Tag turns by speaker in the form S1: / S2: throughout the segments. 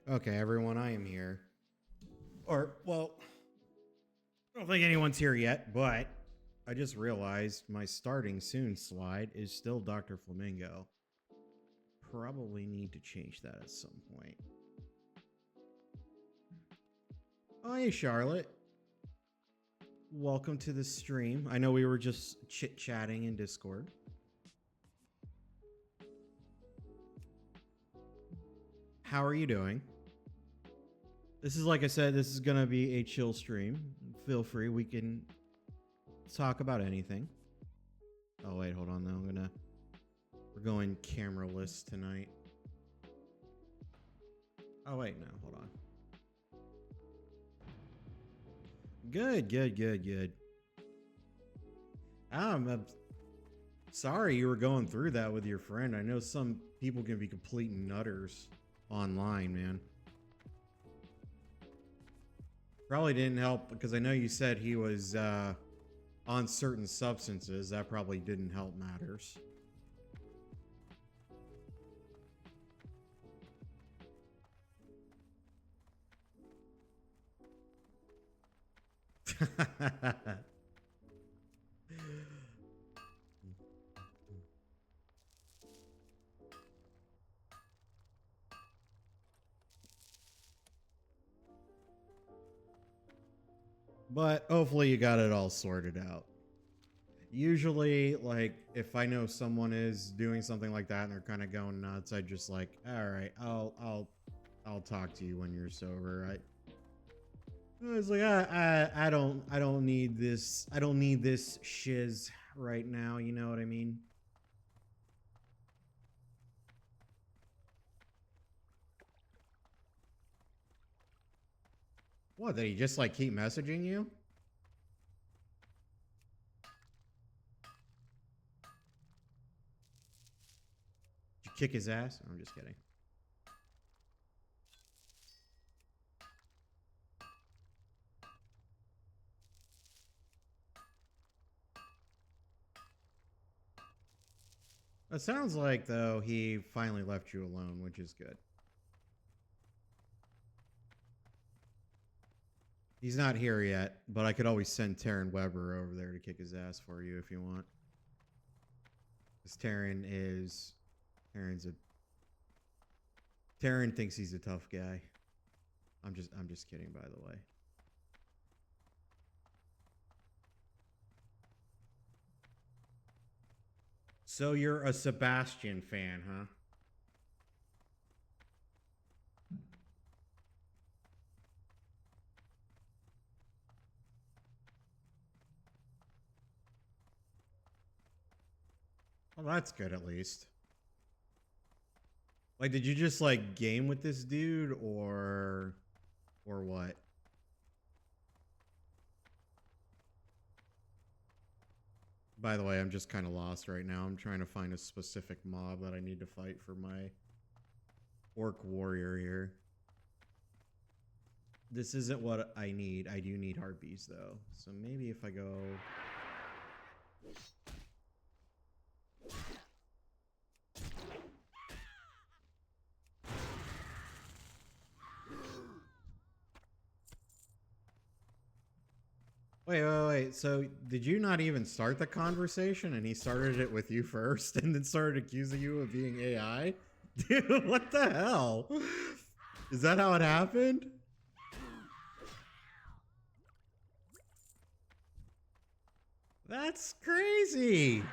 S1: Okay, everyone, I am here. Or, well, I don't think anyone's here yet, but I just realized my starting soon slide is still Dr. Flamingo. Probably need to change that at some point. Oh, hey, Charlotte. Welcome to the stream. I know we were just chit-chatting in Discord. How are you doing? This is, like I said, this is going to be a chill stream. Feel free. We can talk about anything. Oh, wait, hold on, though. We're going cameraless tonight. Oh, wait, no, hold on. Good. I'm sorry you were going through that with your friend. I know some people can be complete nutters online, man. Probably didn't help because I know you said he was on certain substances. That probably didn't help matters. But hopefully you got it all sorted out. Usually, like, if I know someone is doing something like that and they're kind of going nuts, I just like, all right, I'll talk to you when you're sober. I was like, I don't need this. I don't need this shiz right now. You know what I mean? What? Did he just like keep messaging you? Did you kick his ass? I'm just kidding. It sounds like though he finally left you alone, which is good. He's not here yet, but I could always send Taryn Weber over there to kick his ass for you if you want. Because Taryn thinks he's a tough guy. I'm just kidding, by the way. So you're a Sebastian fan, huh? Well, that's good at least. Like, did you just like game with this dude or what? By the way, I'm just kind of lost right now. I'm trying to find a specific mob that I need to fight for my orc warrior here. This isn't what I need. I do need harpies though. So maybe if I go... Wait. So did you not even start the conversation and he started it with you first and then started accusing you of being AI? Dude, what the hell? Is that how it happened? That's crazy.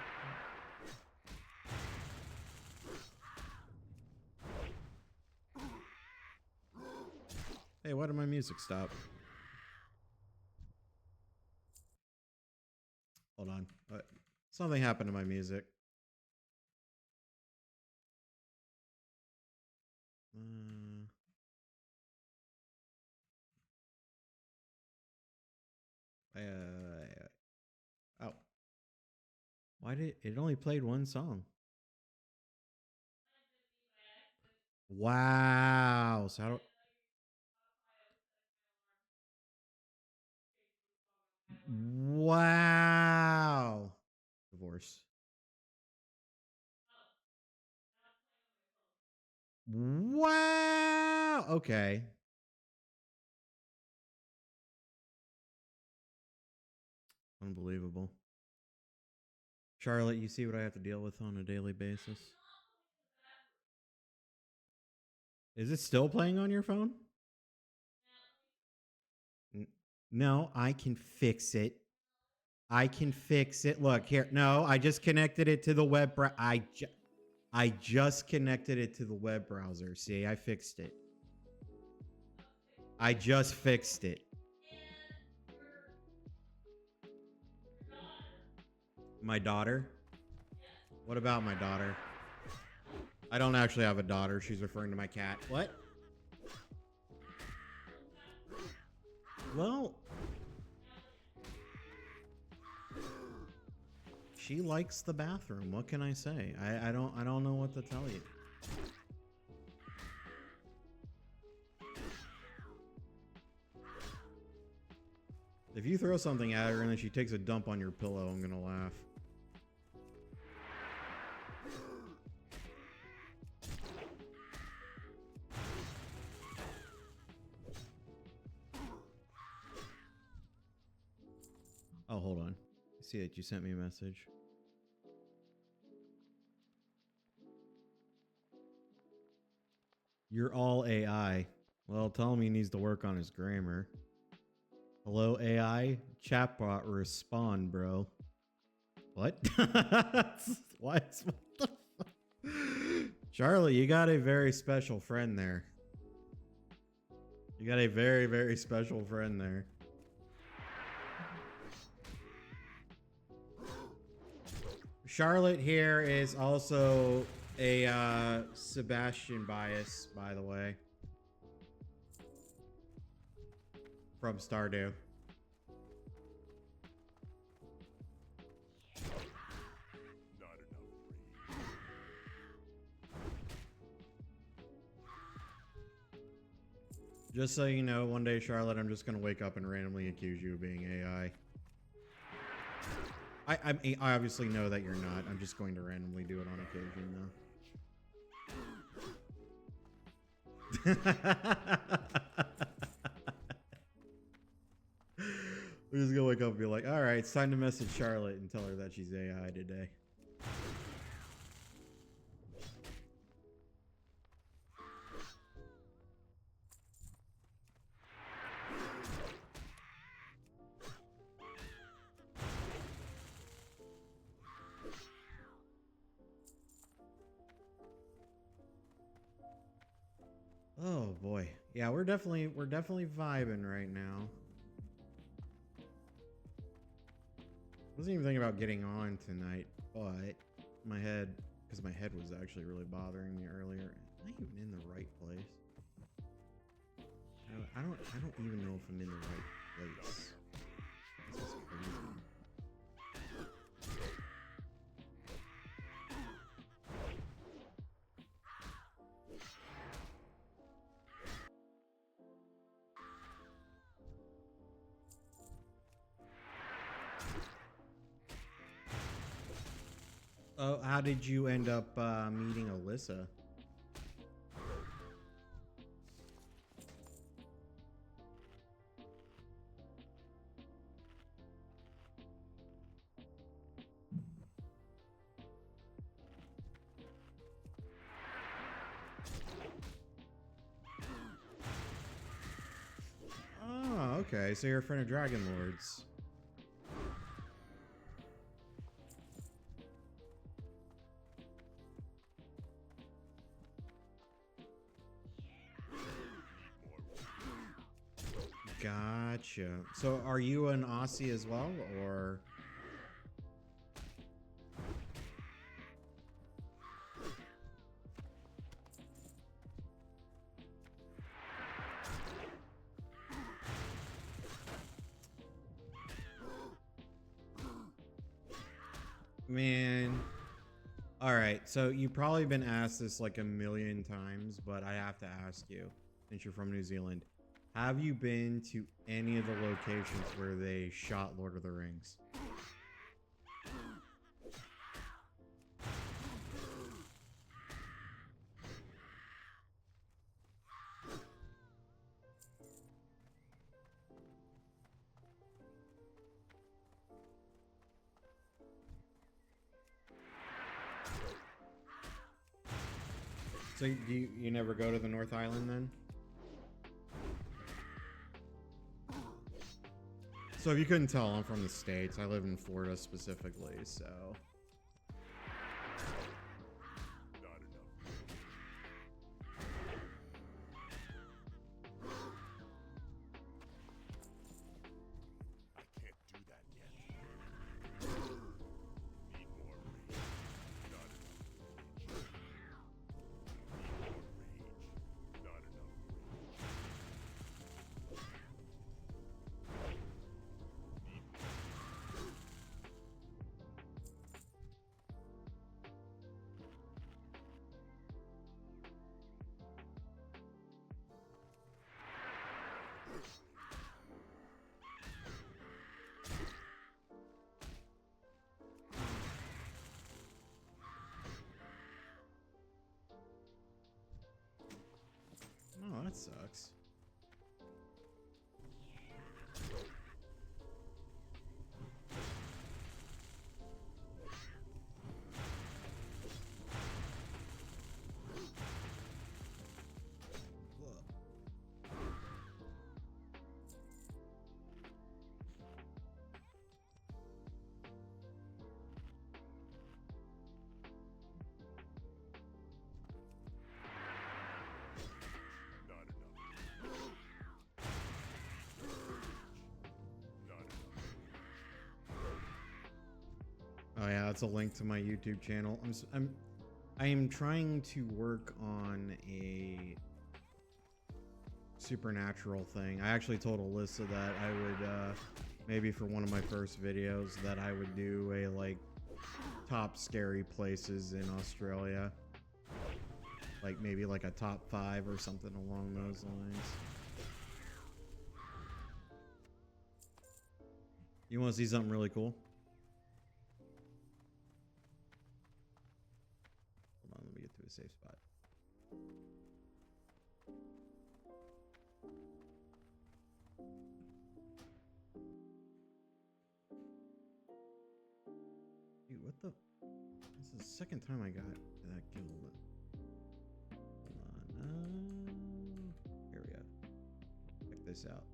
S1: Hey, why did my music stop? Hold on. What? Something happened to my music. Oh. Why did it only played one song? Wow. So how do... Wow. Divorce. Wow. okay. Unbelievable. Charlotte, you see what I have to deal with on a daily basis? Is it still playing on your phone? No, I can fix it. I can fix it. Look here. No, I just connected it to the web. I just connected it to the web browser. See, I fixed it. I just fixed it. My daughter? What about my daughter? I don't actually have a daughter. She's referring to my cat. What? Well, she likes the bathroom. What can I say? I don't know what to tell you. If you throw something at her and then she takes a dump on your pillow, I'm gonna laugh. Oh, hold on. I see it. You sent me a message. You're all AI. Well, tell him he needs to work on his grammar. Hello, AI? Chatbot, respond, bro. What? What the fuck? Charlie, you got a very special friend there. You got a very, very special friend there. Charlotte here is also a Sebastian bias, by the way. From Stardew. Just so you know, one day, Charlotte, I'm just gonna wake up and randomly accuse you of being AI. I obviously know that you're not. I'm just going to randomly do it on occasion, though. We're just gonna wake up and be like, all right, it's time to message Charlotte and tell her that she's AI today. Oh boy. Yeah, we're definitely vibing right now. Wasn't even thinking about getting on tonight, but my head, because my head was actually really bothering me earlier. Am I even in the right place? I don't even know if I'm in the right place. This is crazy. Oh, how did you end up meeting Alyssa? Oh, okay. So you're a friend of Dragon Lord's. Gotcha. So are you an Aussie as well, or? Man. All right. So you've probably been asked this like a million times, but I have to ask you, since you're from New Zealand. Have you been to any of the locations where they shot Lord of the Rings? So you never go to the North Island then? So if you couldn't tell, I'm from the States. I live in Florida specifically, so. Oh, that sucks. Oh yeah, that's a link to my YouTube channel. I am trying to work on a supernatural thing. I actually told Alyssa that I would maybe for one of my first videos that I would do a like top scary places in Australia. Like maybe like a top 5 or something along those lines. You want to see something really cool? Hold on, let me get to a safe spot. Dude, what the? This is the second time I got that guild. Hold on. Here we go. Check this out.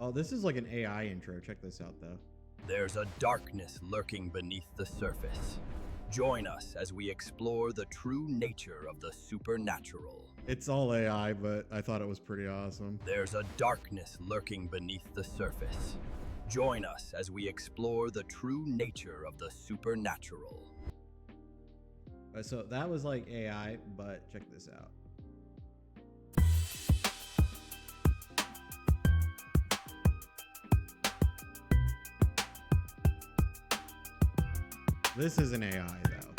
S1: Oh, this is like an AI intro. Check this out, though.
S2: There's a darkness lurking beneath the surface. Join us as we explore the true nature of the supernatural.
S1: It's all AI, but I thought it was pretty awesome.
S2: There's a darkness lurking beneath the surface. Join us as we explore the true nature of the supernatural.
S1: So that was like AI, but check this out. This is an AI though.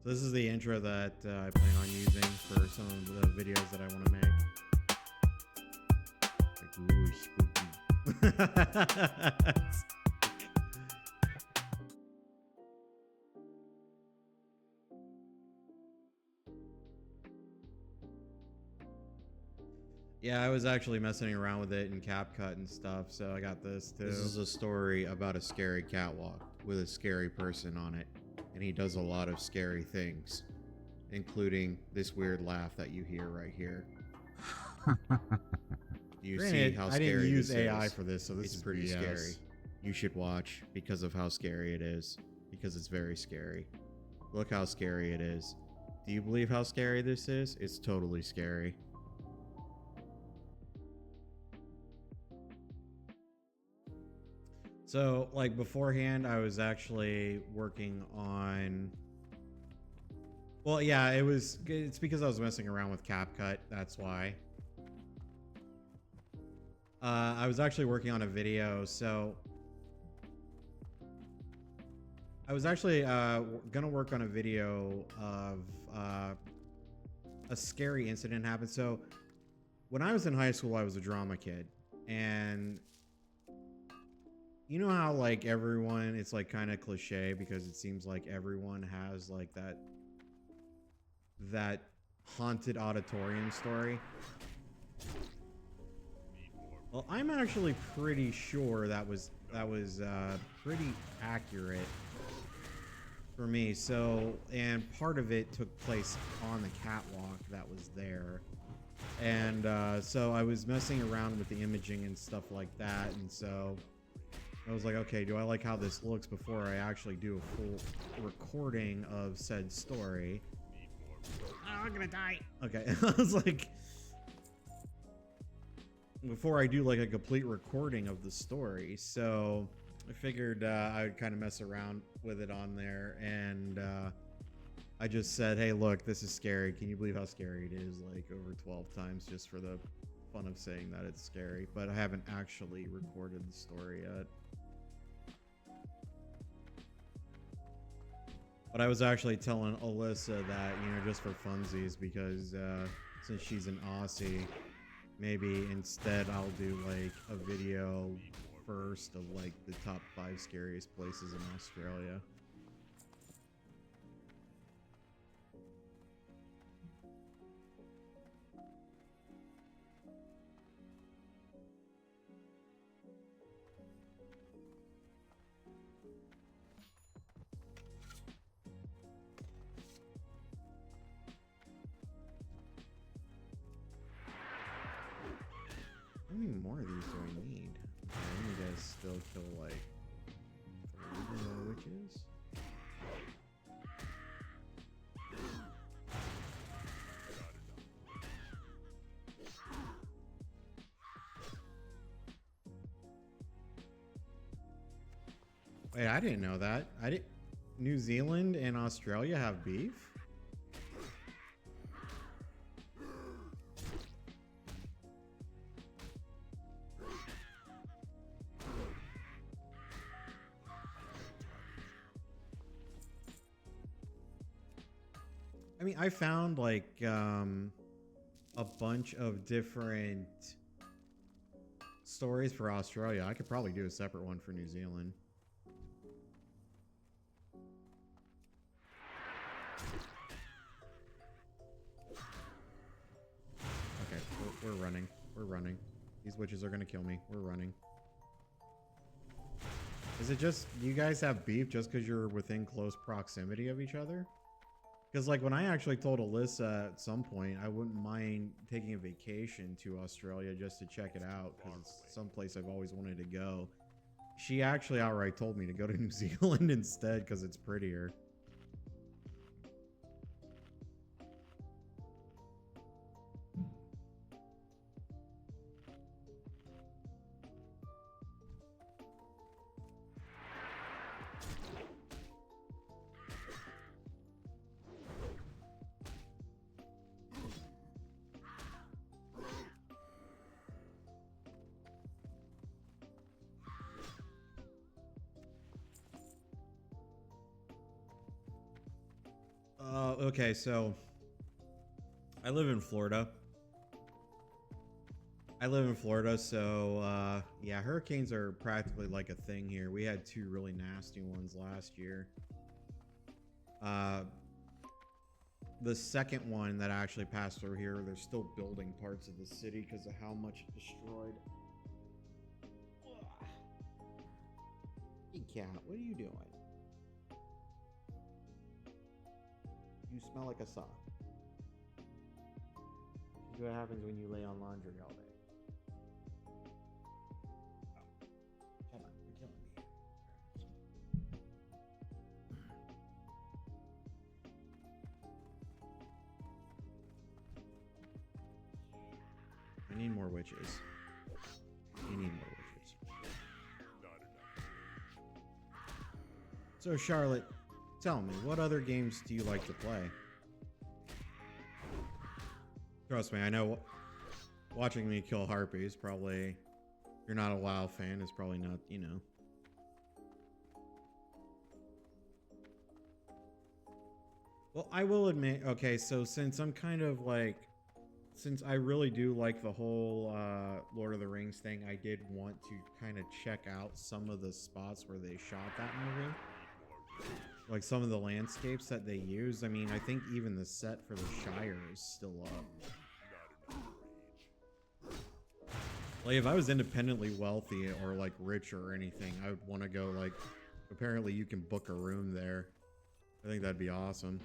S1: So this is the intro that I plan on using for some of the videos that I want to make. Like, ooh, spooky. Yeah, I was actually messing around with it in CapCut and stuff, so I got this too. This is a story about a scary catwalk with a scary person on it, and he does a lot of scary things, including this weird laugh that you hear right here. You see how scary I didn't use AI for this, so this is pretty scary. You should watch because of how scary it is, because it's very scary. Look how scary it is. Do you believe how scary this is? It's totally scary. So, like, beforehand, I was actually working on... Well, yeah, it's because I was messing around with CapCut, that's why. I was actually working on a video, so... I was actually gonna work on a video of a scary incident happened. So, when I was in high school, I was a drama kid, and... You know how, like, everyone, it's, like, kind of cliche because it seems like everyone has, like, that haunted auditorium story? Well, I'm actually pretty sure that was pretty accurate. for me. So, and part of it took place on the catwalk that was there. And so I was messing around with the imaging and stuff like that. And so I was like, okay, do I like how this looks before I actually do a full recording of said story? Oh, I'm gonna die. Okay, I was like, before I do like a complete recording of the story. So I figured I would kind of mess around with it on there. And I just said, hey, look, this is scary. Can you believe how scary it is? Like over 12 times just for the fun of saying that it's scary. But I haven't actually recorded the story yet. But I was actually telling Alyssa that, you know, just for funsies, because since she's an Aussie, maybe instead I'll do like a video first of like the top 5 scariest places in Australia. How many more of these do I need? Okay, I need to still kill like 3 more witches. Wait, I didn't know that. New Zealand and Australia have beef? I mean, I found like a bunch of different stories for Australia. I could probably do a separate one for New Zealand. Okay, we're running. We're running. These witches are gonna kill me. We're running. Is it just you guys have beef just because you're within close proximity of each other? Because like when I actually told Alyssa at some point I wouldn't mind taking a vacation to Australia just to check it out because it's someplace I've always wanted to go. She actually outright told me to go to New Zealand instead because it's prettier. Okay, so I live in Florida. So yeah, hurricanes are practically like a thing here. We had 2 really nasty ones last year. The second one that actually passed through here, they're still building parts of the city because of how much it destroyed. Hey cat, what are you doing? You smell like a sock. This is what happens when you lay on laundry all day. Oh. Shut up, you're killing me. I need more witches. You need more witches. So Charlotte, tell me, what other games do you like to play? Trust me, I know watching me kill harpies probably, if you're not a WoW fan, is probably not, you know. Well, I will admit, okay, so since I'm kind of like, since I really do like the whole Lord of the Rings thing, I did want to kind of check out some of the spots where they shot that movie. Like some of the landscapes that they use. I mean, I think even the set for the Shire is still up. Like if I was independently wealthy or like rich or anything, I would want to go like, apparently you can book a room there I think that'd be awesome.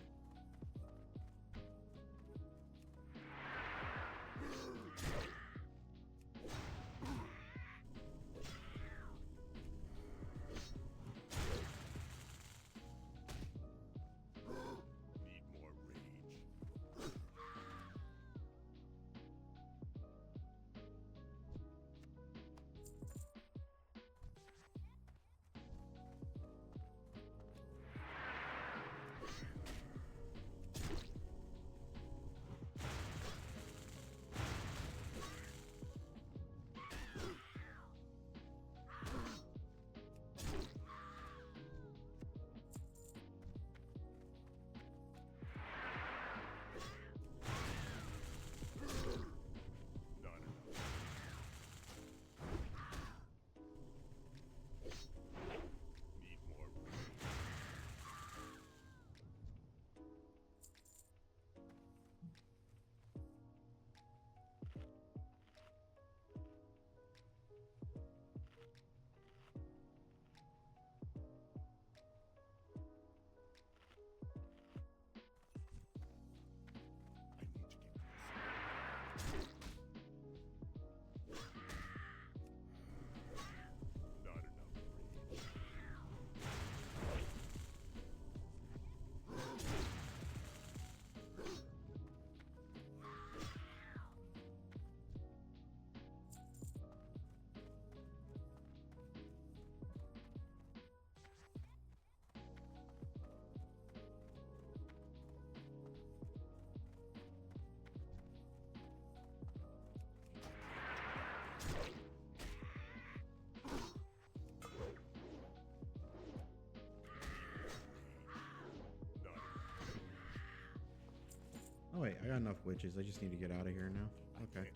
S1: Oh wait, I got enough witches. I just need to get out of here now. Okay.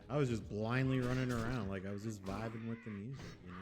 S1: I was just blindly running around like I was just vibing with the music, you know?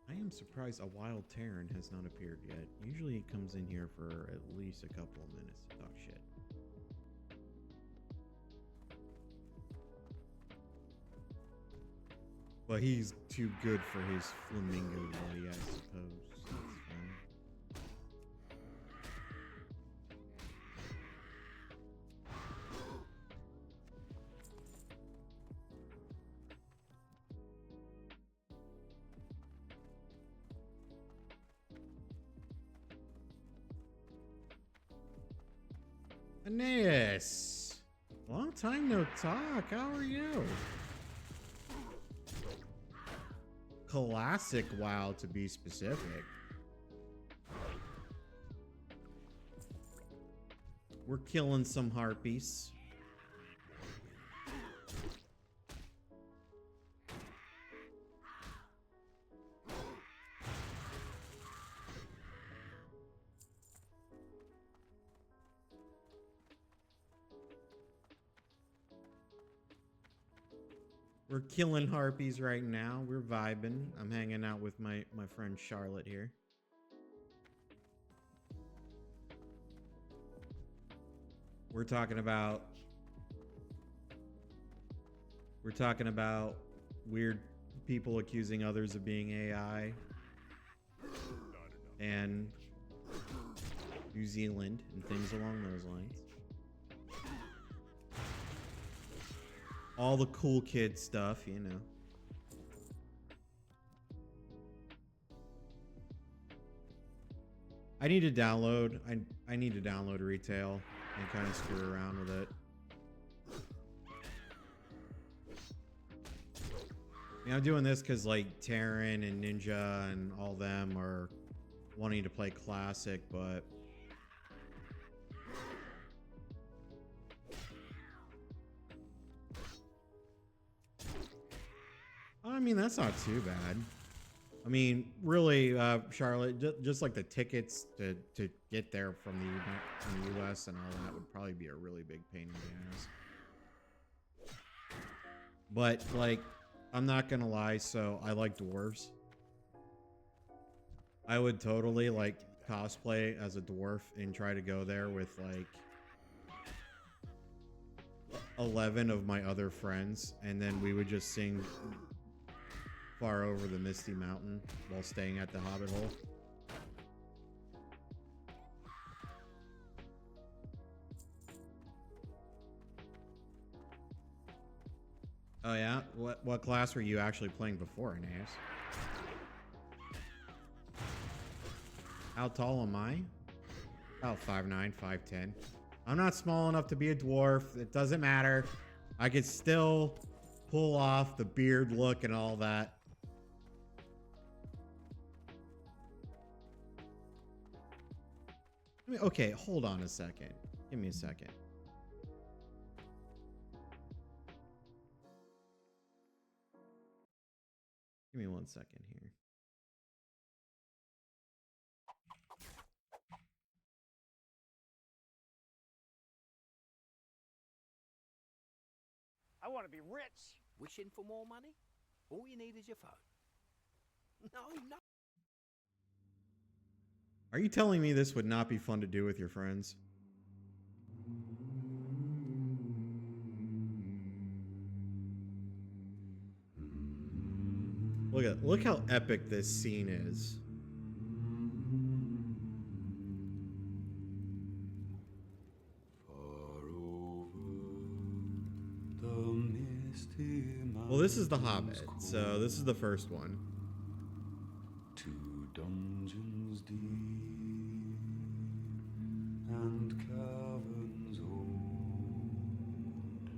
S1: I am surprised a wild Terran has not appeared yet. Usually he comes in here for at least a couple of minutes to talk shit. But he's too good for his flamingo body, I suppose. That's fine. Aeneas! Long time no talk. How are you? Classic WoW, to be specific. We're killing some harpies. We're killing harpies right now. We're vibing. I'm hanging out with my friend Charlotte here. We're talking about weird people accusing others of being AI and New Zealand and things along those lines. All the cool kid stuff, you know. I need to download. I need to download retail and kind of screw around with it. I mean, I'm doing this because like Terran and Ninja and all them are wanting to play classic, but I mean, that's not too bad. I mean, really, Charlotte, just like the tickets to get there from the US and all that would probably be a really big pain in the ass. But like, I'm not gonna lie, so I like dwarves. I would totally like cosplay as a dwarf and try to go there with like 11 of my other friends, and then we would just sing Far Over the Misty Mountain while staying at the Hobbit Hole. Oh yeah? What class were you actually playing before, Aeneas? How tall am I? About 5'9", 5'10". I'm not small enough to be a dwarf. It doesn't matter. I could still pull off the beard look and all that. I mean, okay, hold on a second. Give me a second. Give me 1 second here.
S3: I want to be rich.
S4: Wishing for more money? All you need is your phone. No.
S1: Are you telling me this would not be fun to do with your friends? Look how epic this scene is. Well, this is The Hobbit, so this is the first one.
S5: 2 dungeons deep and caverns old,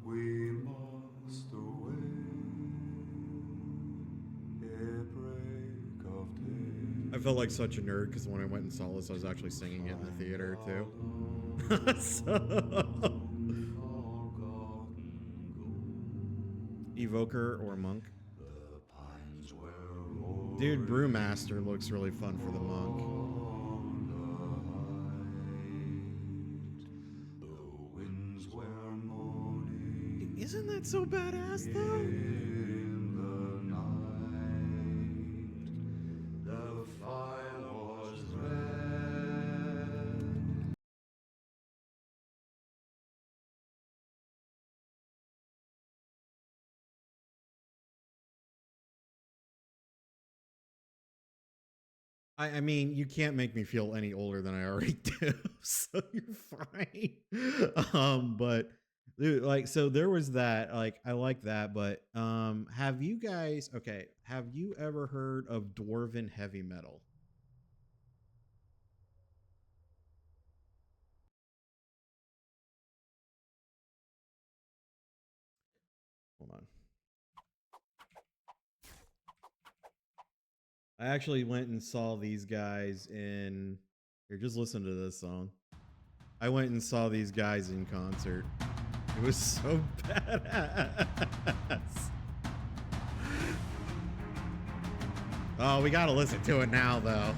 S5: we must away ere break of day.
S1: I felt like such a nerd because when I went and saw this, I was actually singing it in the theater too. So... Evoker or Monk? Dude, Brewmaster looks really fun for the Monk. Isn't that so badass though? I mean, you can't make me feel any older than I already do, so you're fine. But dude, like, so there was that, like, I like that, but have you guys, okay, have you ever heard of Dwarven heavy metal? Hold on. I actually went and saw these guys in... Here, just listen to this song. I went and saw these guys in concert. It was so badass. Oh, we gotta listen to it now, though.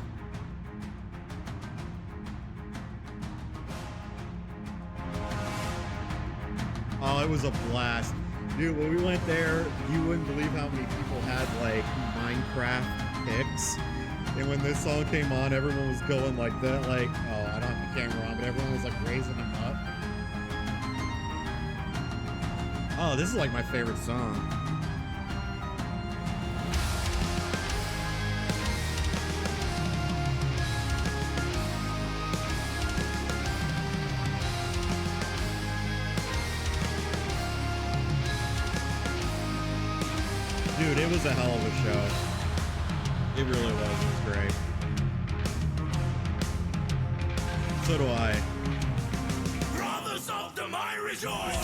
S1: Oh, it was a blast. Dude, when we went there, you wouldn't believe how many people had, like, Minecraft picks, and when this song came on, everyone was going like that, like, oh, I don't have the camera on, but everyone was like raising them up. Oh, this is like my favorite song. Dude, it was a hell of a show. It really was. It was great. So do I.
S3: Brothers of the mind rejoice.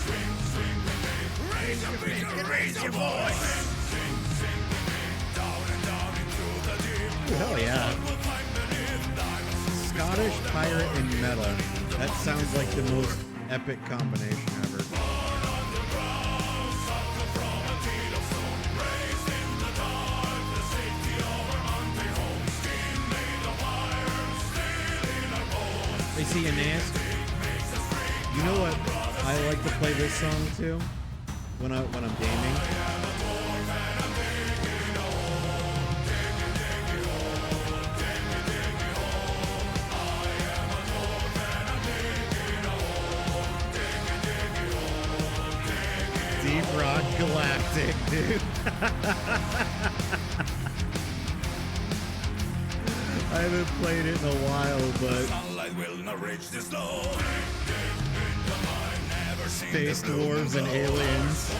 S3: Sing, sing with me. Raise your feet and raise your voice. Sing, sing with me. Down and down into the deep.
S1: Hell yeah. Scottish pirate and metal. That sounds like the most epic combination ever.
S3: Born on the ground, sucker from a teal of stone, raised in the darkness.
S1: Hey, see, Aeneas, you know what I like to play this song too when I'm gaming? Deep Rock Galactic, dude. I haven't played it in a while, but
S3: Sunlight will not reach this low.
S1: Space Dwarves and Aliens.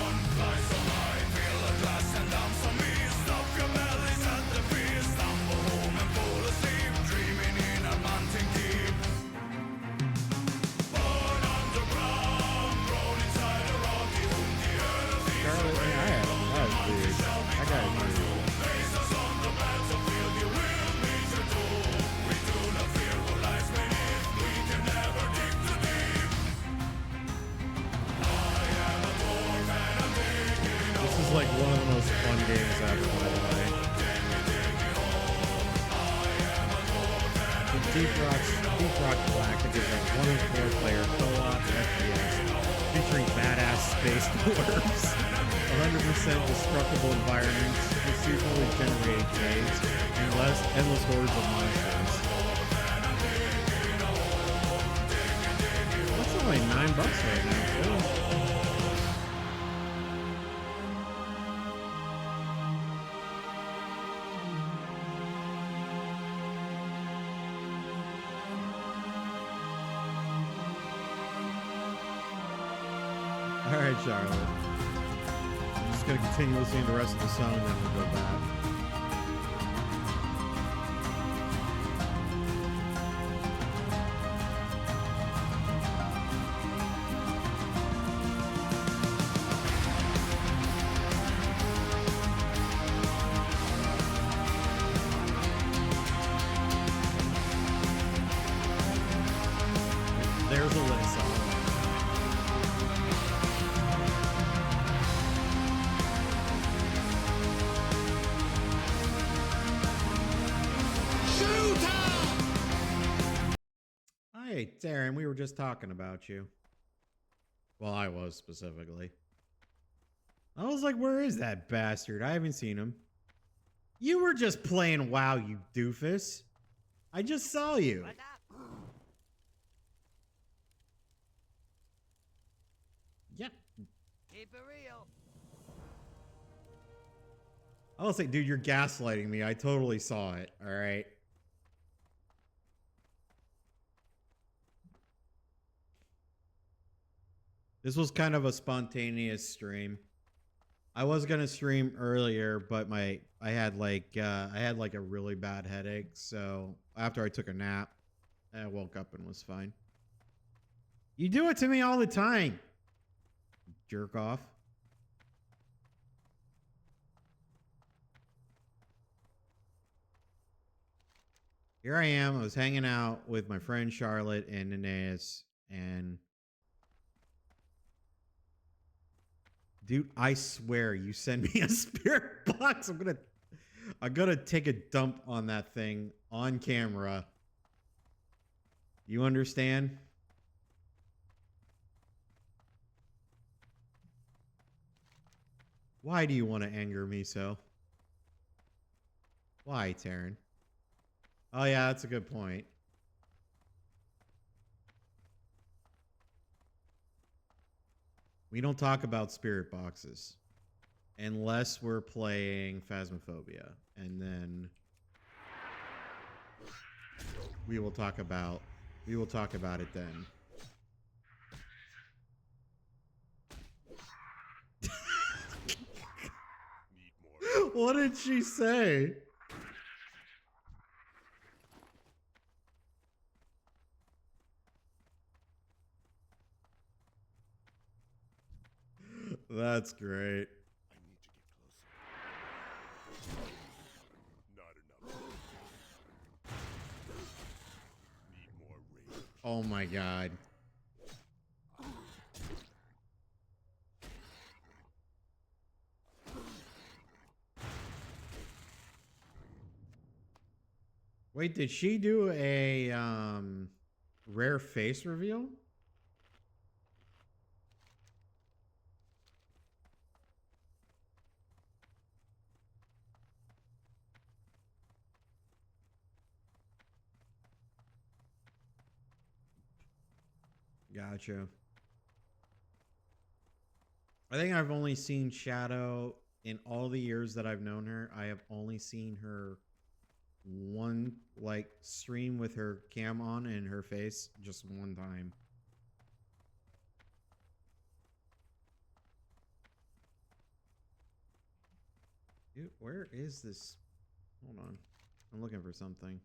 S1: Like one of the most fun games ever, by the way. Deep Rock Galactic is a 1-4-player co-op FPS featuring badass space dwarves, 100% destructible environments, procedurally generated caves, and endless hordes of monsters. That's only $9 right now, too. Alright, Charlotte. I'm just gonna continue listening to the rest of the song and then we'll go back. There's a list. Hey, Darren, we were just talking about you. Well, I was specifically. I was like, where is that bastard? I haven't seen him. You were just playing WoW, you doofus. I just saw you. Yep.
S4: Keep it real.
S1: I was like, dude, you're gaslighting me. I totally saw it. All right. This was kind of a spontaneous stream. I was gonna stream earlier, but I had like a really bad headache. So after I took a nap, I woke up and was fine. You do it to me all the time, jerk off. Here I am. I was hanging out with my friend Charlotte and Aeneas, and dude, I swear you send me a spirit box. I'm gonna take a dump on that thing on camera. You understand? Why do you want to anger me so? Why, Taryn? Oh yeah, that's a good point. We don't talk about spirit boxes unless we're playing Phasmophobia, and then we will talk about it then. What did she say? That's great.
S3: I need to get closer. Not enough. Need more rage.
S1: Oh my god. Wait, did she do a Rare face reveal? Gotcha. I think I've only seen Shadow in all the years that I've known her. I have only seen her one like stream with her cam on and her face just one time. Dude, where is this? Hold on. I'm looking for something.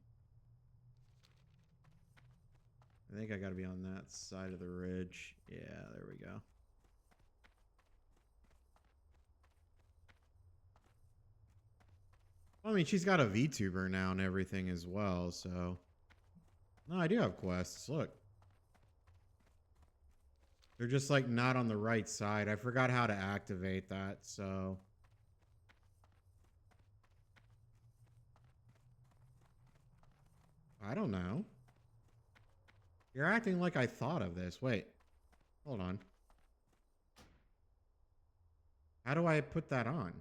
S1: I think I gotta be on that side of the ridge. Yeah, there we go. I mean, she's got a VTuber now and everything as well, so... No, I do have quests. Look. They're just, like, not on the right side. I forgot how to activate that, so... I don't know. You're acting like I thought of this. Wait. Hold on. How do I put that on?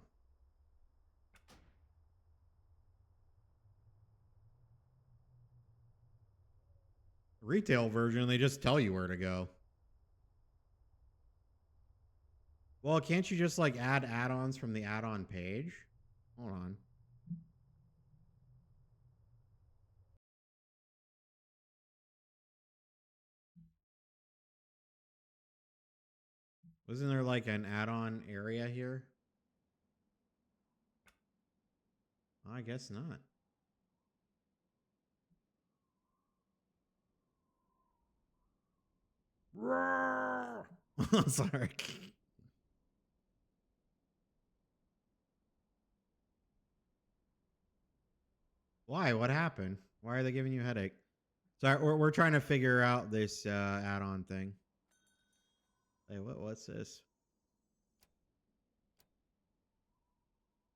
S1: Retail version, they just tell you where to go. Well, can't you just like add add-ons from the add-on page? Hold on. Wasn't there like an add-on area here? I guess not. Sorry. Why? What happened? Why are they giving you a headache? Sorry, we're trying to figure out this add-on thing. Hey, what's this?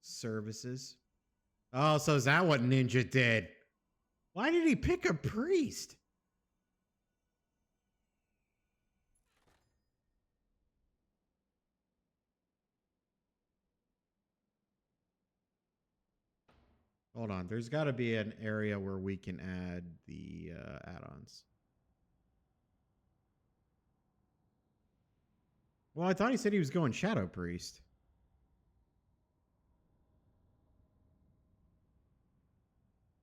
S1: Services. Oh, so is that what Ninja did? Why did he pick a priest? Hold on. There's got to be an area where we can add the add-ons. Well, I thought he said he was going Shadow Priest.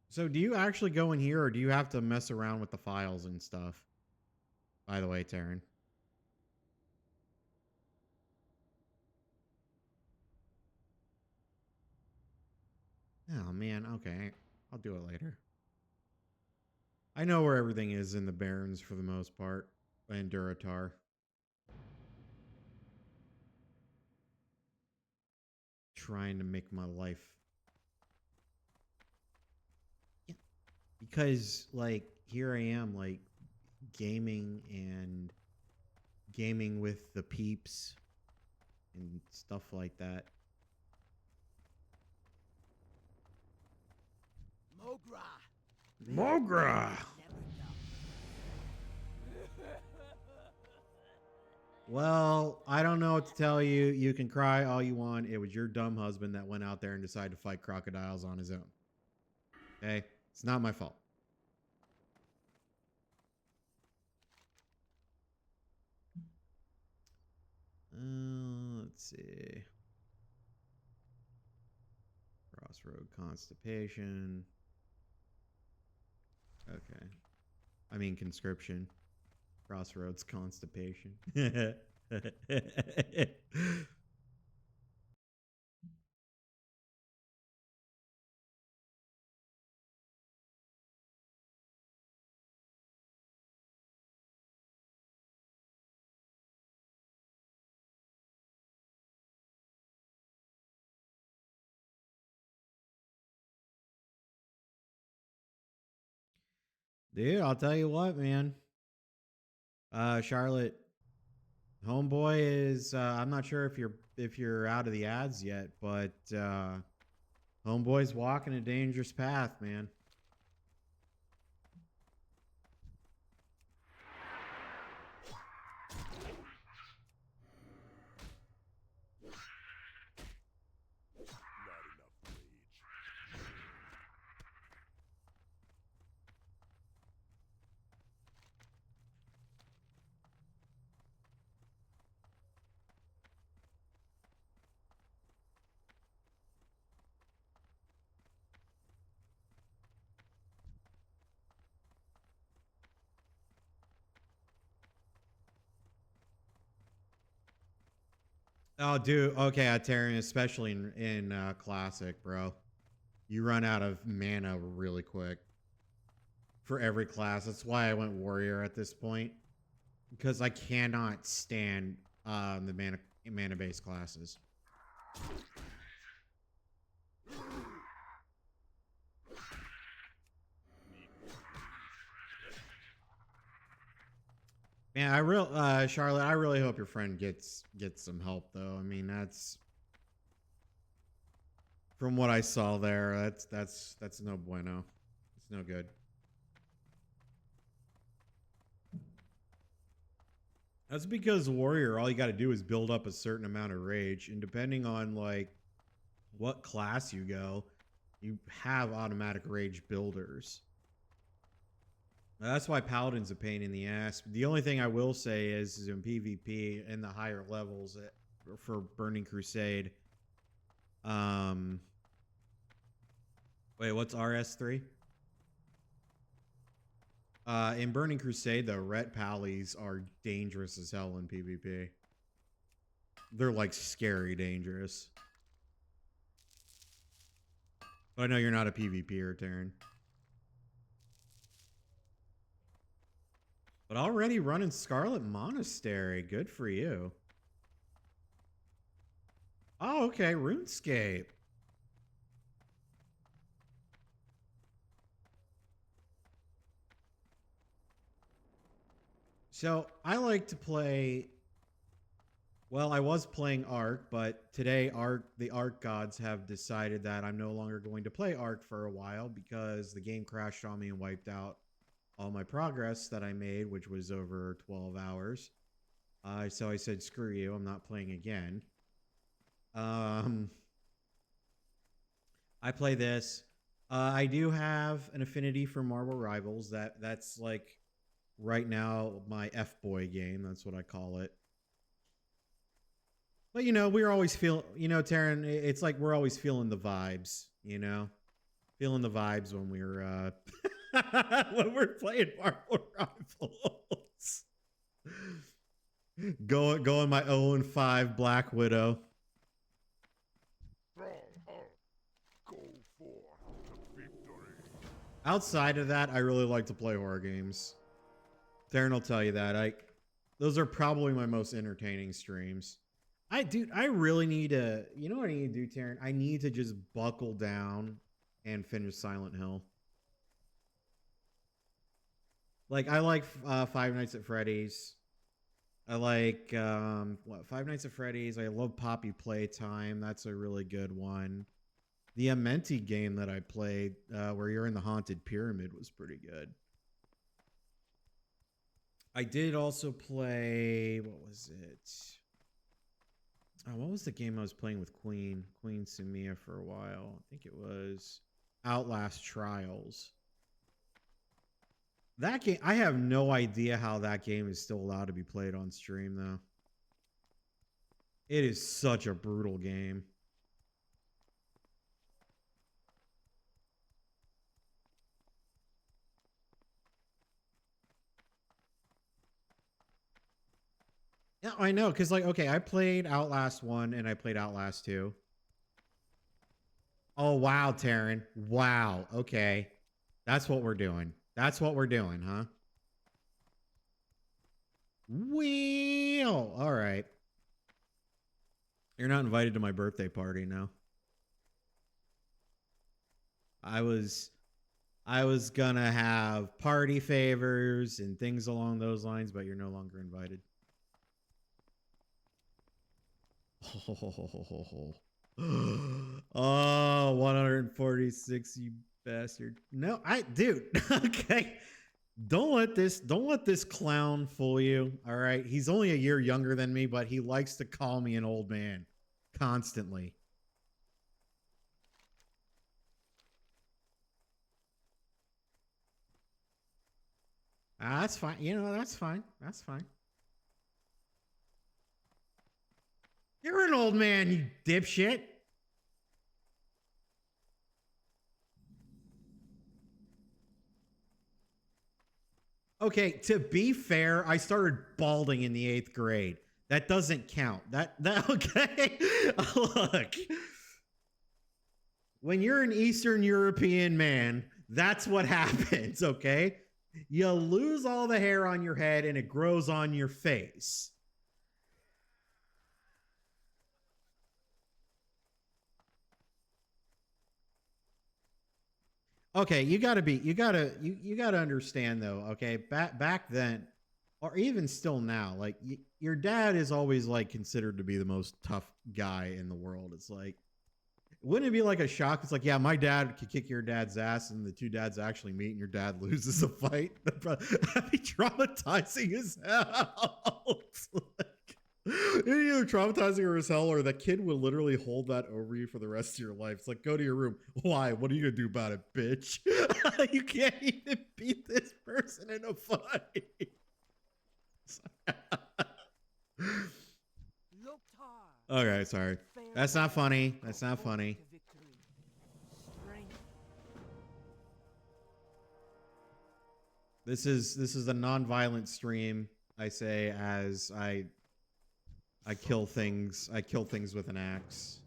S1: So do you actually go in here or do you have to mess around with the files and stuff? By the way, Taryn. Oh, man. Okay. I'll do it later. I know where everything is in the Barrens for the most part. And Duratar. Trying to make my life. Yeah. Because, like, here I am, like, gaming with the peeps and stuff like that. Mogra! Well, I don't know what to tell you. You can cry all you want. It was your dumb husband that went out there and decided to fight crocodiles on his own. Okay? It's not my fault. Let's see. Crossroad constipation. Okay. I mean conscription. Crossroads constipation. Dude, I'll tell you what, man. Charlotte, homeboy is I'm not sure if you're out of the ads yet, but homeboy's walking a dangerous path, man. Oh, dude. Okay, Terran, especially in Classic, bro. You run out of mana really quick for every class. That's why I went Warrior at this point. Because I cannot stand the mana-based classes. Man, Charlotte, I really hope your friend gets some help though. I mean, that's from what I saw there, that's no bueno. It's no good. That's because Warrior, all you got to do is build up a certain amount of rage, and depending on like what class you go, you have automatic rage builders. That's why Paladin's a pain in the ass. The only thing I will say is in PvP in the higher levels for Burning Crusade. Wait, what's RS3? In Burning Crusade, the Ret Pallies are dangerous as hell in PvP. They're like scary dangerous. But I know you're not a PvPer, Taryn. But already running Scarlet Monastery. Good for you. Oh, okay. RuneScape. So I like to play. Well, I was playing Ark, but today the Ark gods have decided that I'm no longer going to play Ark for a while because the game crashed on me and wiped out all my progress that I made, which was over 12 hours. So I said, screw you, I'm not playing again. I play this. I do have an affinity for Marvel Rivals. That's like right now my F-boy game. That's what I call it. But you know, we're always Taryn, it's like we're always feeling the vibes, you know? Feeling the vibes when we're when we're playing Marvel Rivals. Going my 0-5 Black Widow.
S3: Go for the victory.
S1: Outside of that, I really like to play horror games. Taryn will tell you that. Those are probably my most entertaining streams. I really need to, you know what I need to do, Taryn? I need to just buckle down and finish Silent Hill. Like, I like Five Nights at Freddy's. I like, Five Nights at Freddy's. I love Poppy Playtime. That's a really good one. The Amenti game that I played, where you're in the Haunted Pyramid, was pretty good. I did also play, what was it? Oh, what was the game I was playing with Queen Sumia for a while? I think it was Outlast Trials. That game, I have no idea how that game is still allowed to be played on stream, though. It is such a brutal game. Yeah, I know, because, like, okay, I played Outlast 1 and I played Outlast 2. Oh, wow, Taryn. Wow. Okay. That's what we're doing. That's what we're doing, huh? Well, all right. You're not invited to my birthday party, no. I was gonna have party favors and things along those lines, but you're no longer invited. Oh, 146, you bastard. No, dude, okay. Don't let this clown fool you. All right. He's only a year younger than me, but he likes to call me an old man constantly. That's fine. You know, that's fine. That's fine. You're an old man, you dipshit. Okay, to be fair, I started balding in the 8th grade. That doesn't count. That okay. Look. When you're an Eastern European man, that's what happens, okay? You lose all the hair on your head and it grows on your face. Okay, you gotta understand though, okay? Back then, or even still now, like your dad is always like considered to be the most tough guy in the world. It's like, wouldn't it be like a shock? It's like, yeah, my dad could kick your dad's ass, and the two dads actually meet, and your dad loses a fight. That'd be traumatizing as hell. Like, either traumatizing or as hell, or that kid would literally hold that over you for the rest of your life. It's like, go to your room. Why? What are you gonna do about it, bitch? You can't even beat this person in a fight. Okay, sorry. That's not funny. That's not funny. This is a non-violent stream. I say as I kill things. I kill things with an axe.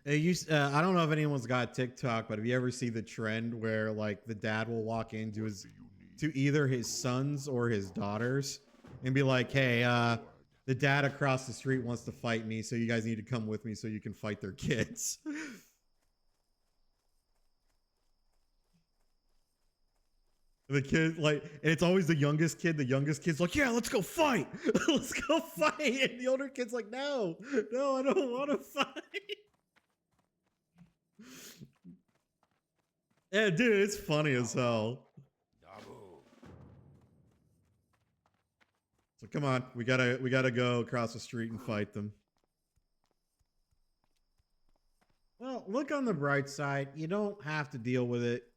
S1: I don't know if anyone's got TikTok, but have you ever seen the trend where like the dad will walk into either his sons or his daughters and be like, "Hey, the dad across the street wants to fight me, so you guys need to come with me so you can fight their kids." The kid, like, and it's always the youngest kid. The youngest kid's like, "Yeah, let's go fight. Let's go fight." And the older kid's like, "No, I don't want to fight." Yeah, dude, it's funny as hell. So come on, we gotta go across the street and fight them. Well, look on the bright side. You don't have to deal with it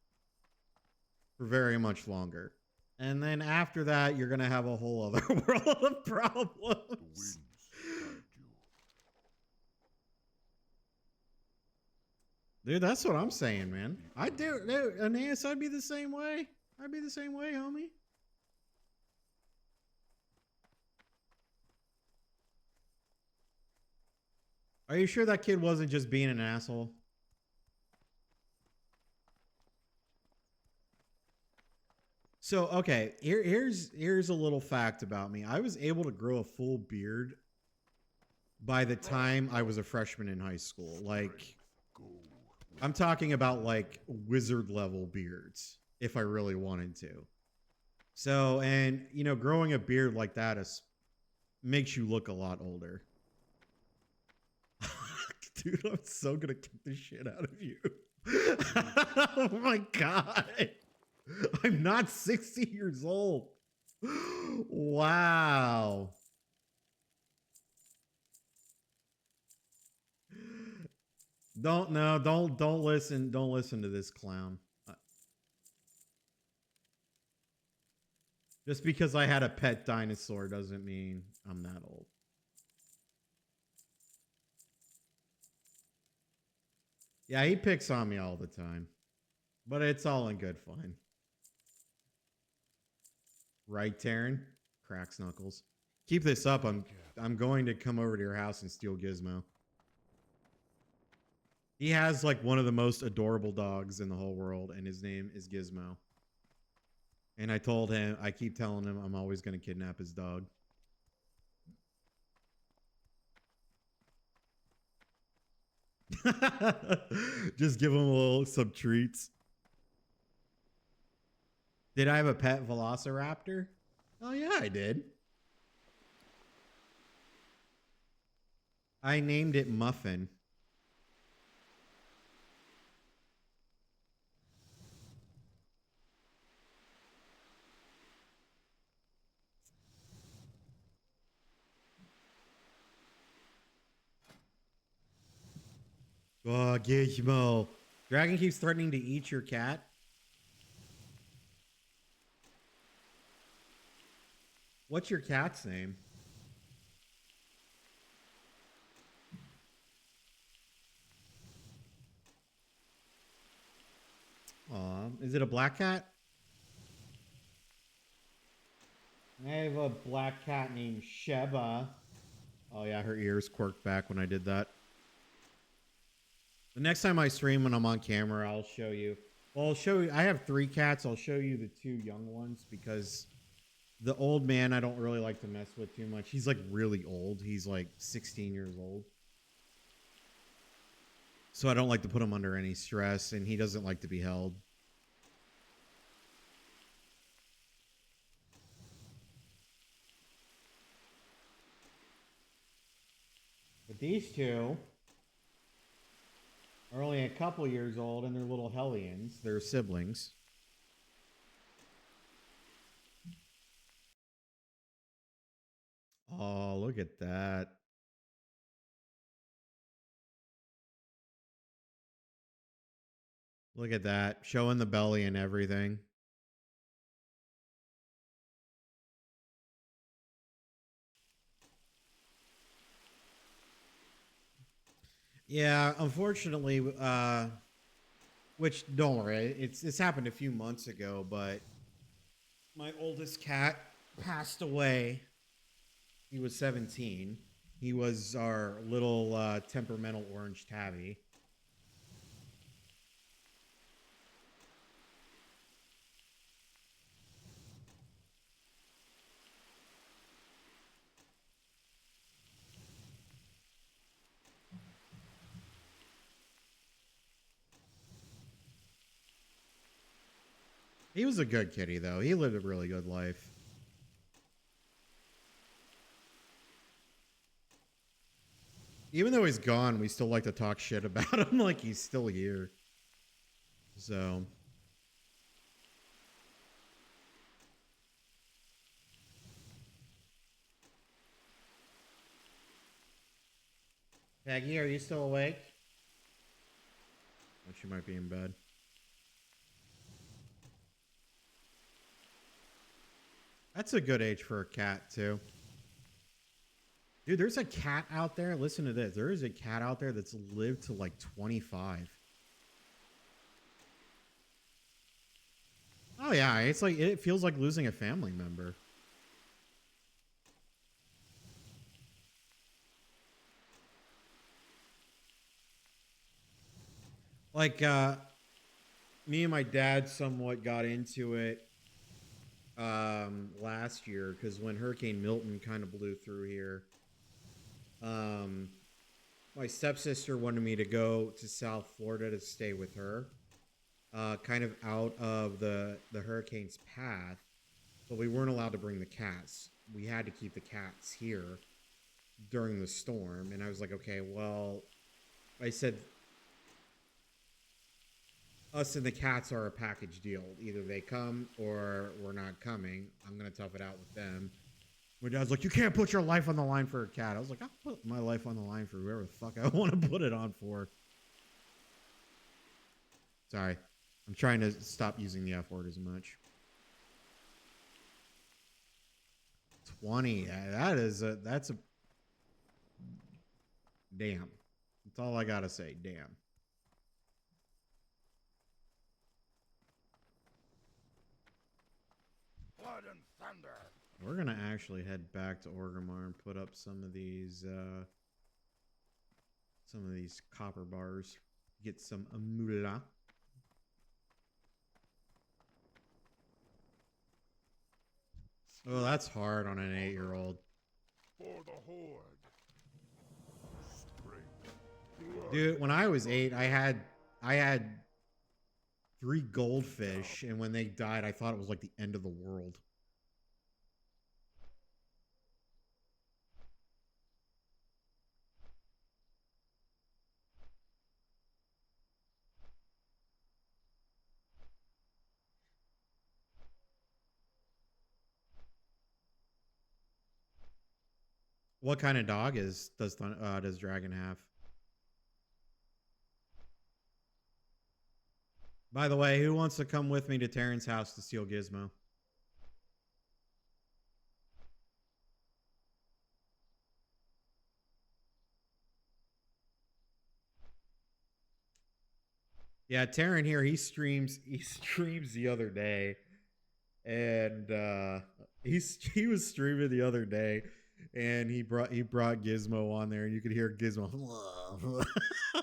S1: for very much longer. And then after that, you're gonna have a whole other world of problems. Dude, that's what I'm saying, man. I do, dude, Aeneas, I'd be the same way. I'd be the same way, homie. Are you sure that kid wasn't just being an asshole? So, okay, here's a little fact about me. I was able to grow a full beard by the time I was a freshman in high school. Like, I'm talking about like wizard level beards if I really wanted to. So, and you know, growing a beard like that makes you look a lot older. Dude, I'm so gonna kick the shit out of you. Oh my God. I'm not 60 years old. Wow. Don't listen to this clown. Just because I had a pet dinosaur doesn't mean I'm that old. Yeah, he picks on me all the time. But it's all in good fun. Right, Taryn? Cracks knuckles. Keep this up. I'm going to come over to your house and steal Gizmo. He has like one of the most adorable dogs in the whole world, and his name is Gizmo. And I keep telling him I'm always going to kidnap his dog. Just give him some treats. Did I have a pet velociraptor? Oh yeah, I did. I named it Muffin. Oh, Gizmo. Dragon keeps threatening to eat your cat. What's your cat's name? Is it a black cat? I have a black cat named Sheba. Oh yeah, her ears quirked back when I did that. The next time I stream when I'm on camera, I'll show you. Well, I'll show you. I have 3 cats. I'll show you the 2 young ones because the old man I don't really like to mess with too much. He's like really old. He's like 16 years old. So I don't like to put him under any stress, and he doesn't like to be held. But these 2 are only a couple years old, and they're little hellions. They're siblings. Oh, look at that. Look at that. Showing the belly and everything. Yeah, unfortunately, which don't worry, it's happened a few months ago, but my oldest cat passed away. He was 17. He was our little temperamental orange tabby. He was a good kitty, though. He lived a really good life. Even though he's gone, we still like to talk shit about him like he's still here. So... Peggy, are you still awake? Oh, she might be in bed. That's a good age for a cat, too. Dude, there's a cat out there. Listen to this. There is a cat out there that's lived to like 25. Oh, yeah. It's like, it feels like losing a family member. Like, me and my dad somewhat got into it last year because when Hurricane Milton kind of blew through here, my stepsister wanted me to go to South Florida to stay with her, kind of out of the hurricane's path, but we weren't allowed to bring the cats. We had to keep the cats here during the storm, and I was like, okay, well, I said, us and the cats are a package deal. Either they come or we're not coming. I'm going to tough it out with them. My dad's like, you can't put your life on the line for a cat. I was like, I'll put my life on the line for whoever the fuck I want to put it on for. Sorry. I'm trying to stop using the F word as much. 20. That's a... Damn. That's all I got to say. Damn.
S3: Blood and thunder.
S1: We're going to actually head back to Orgrimmar and put up some of these copper bars. Get some moolah. Oh, that's hard on an 8-year-old.
S3: For the Horde. Strength.
S1: Dude, when I was 8, I had 3 goldfish, and when they died, I thought it was like the end of the world. What kind of dog does Dragon have? By the way, who wants to come with me to Terran's house to steal Gizmo? Yeah, Taryn here, he streams the other day. And he was streaming the other day and he brought Gizmo on there and you could hear Gizmo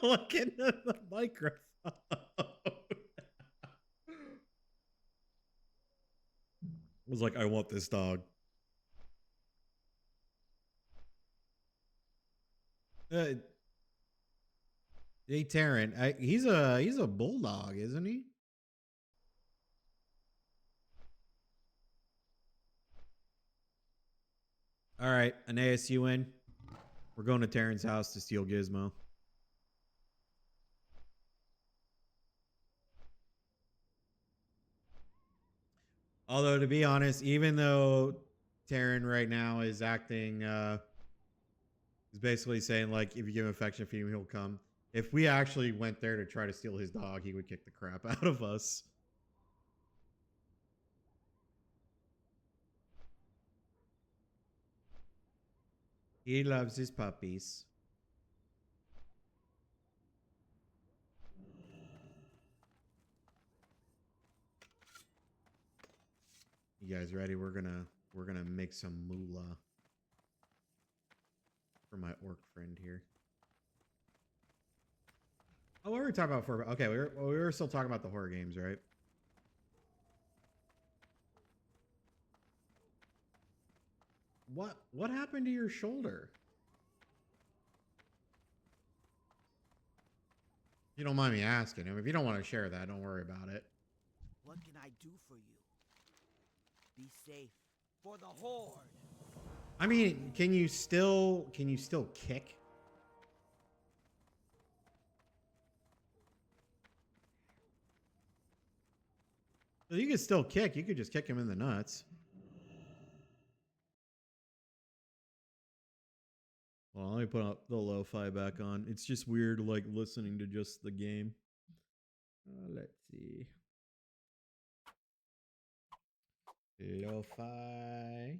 S1: like into the microphone. Was like, I want this dog. Hey Taryn, he's a bulldog, isn't he? All right, Aeneas, you in? We're going to Taryn's house to steal Gizmo. Although, to be honest, even though Taryn right now is acting, is basically saying, like, if you give him affection, feed him, he'll come. If we actually went there to try to steal his dog, he would kick the crap out of us. He loves his puppies. You guys ready? We're gonna make some moolah for my orc friend here. Oh, what were we talking about for? Okay, we were still talking about the horror games, right? What happened to your shoulder? If you don't mind me asking him. If you don't want to share that, don't worry about it.
S4: What can I do for you? Be safe for the Horde.
S1: I mean, can you still kick? So you could still kick. You could just kick him in the nuts. Well, let me put up the lo-fi back on. It's just weird, like, listening to just the game. Let's see. Lo-fi.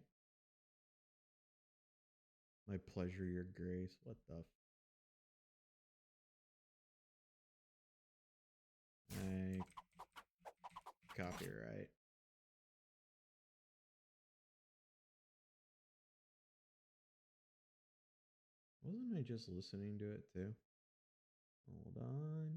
S1: My pleasure, your grace. What the? My copyright. Wasn't I just listening to it too? Hold on.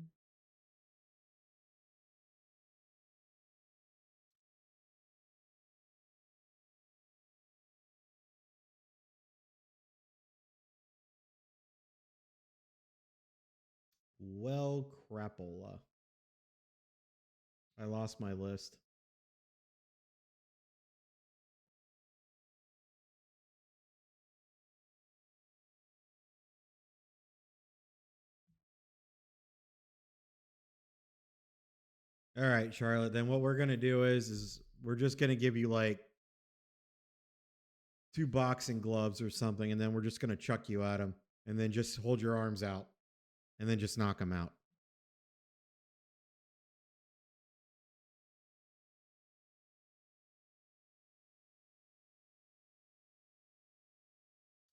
S1: Well, crapola. I lost my list. All right, Charlotte. Then what we're gonna do is we're just gonna give you like 2 boxing gloves or something, and then we're just gonna chuck you at him, and then just hold your arms out, and then just knock him out.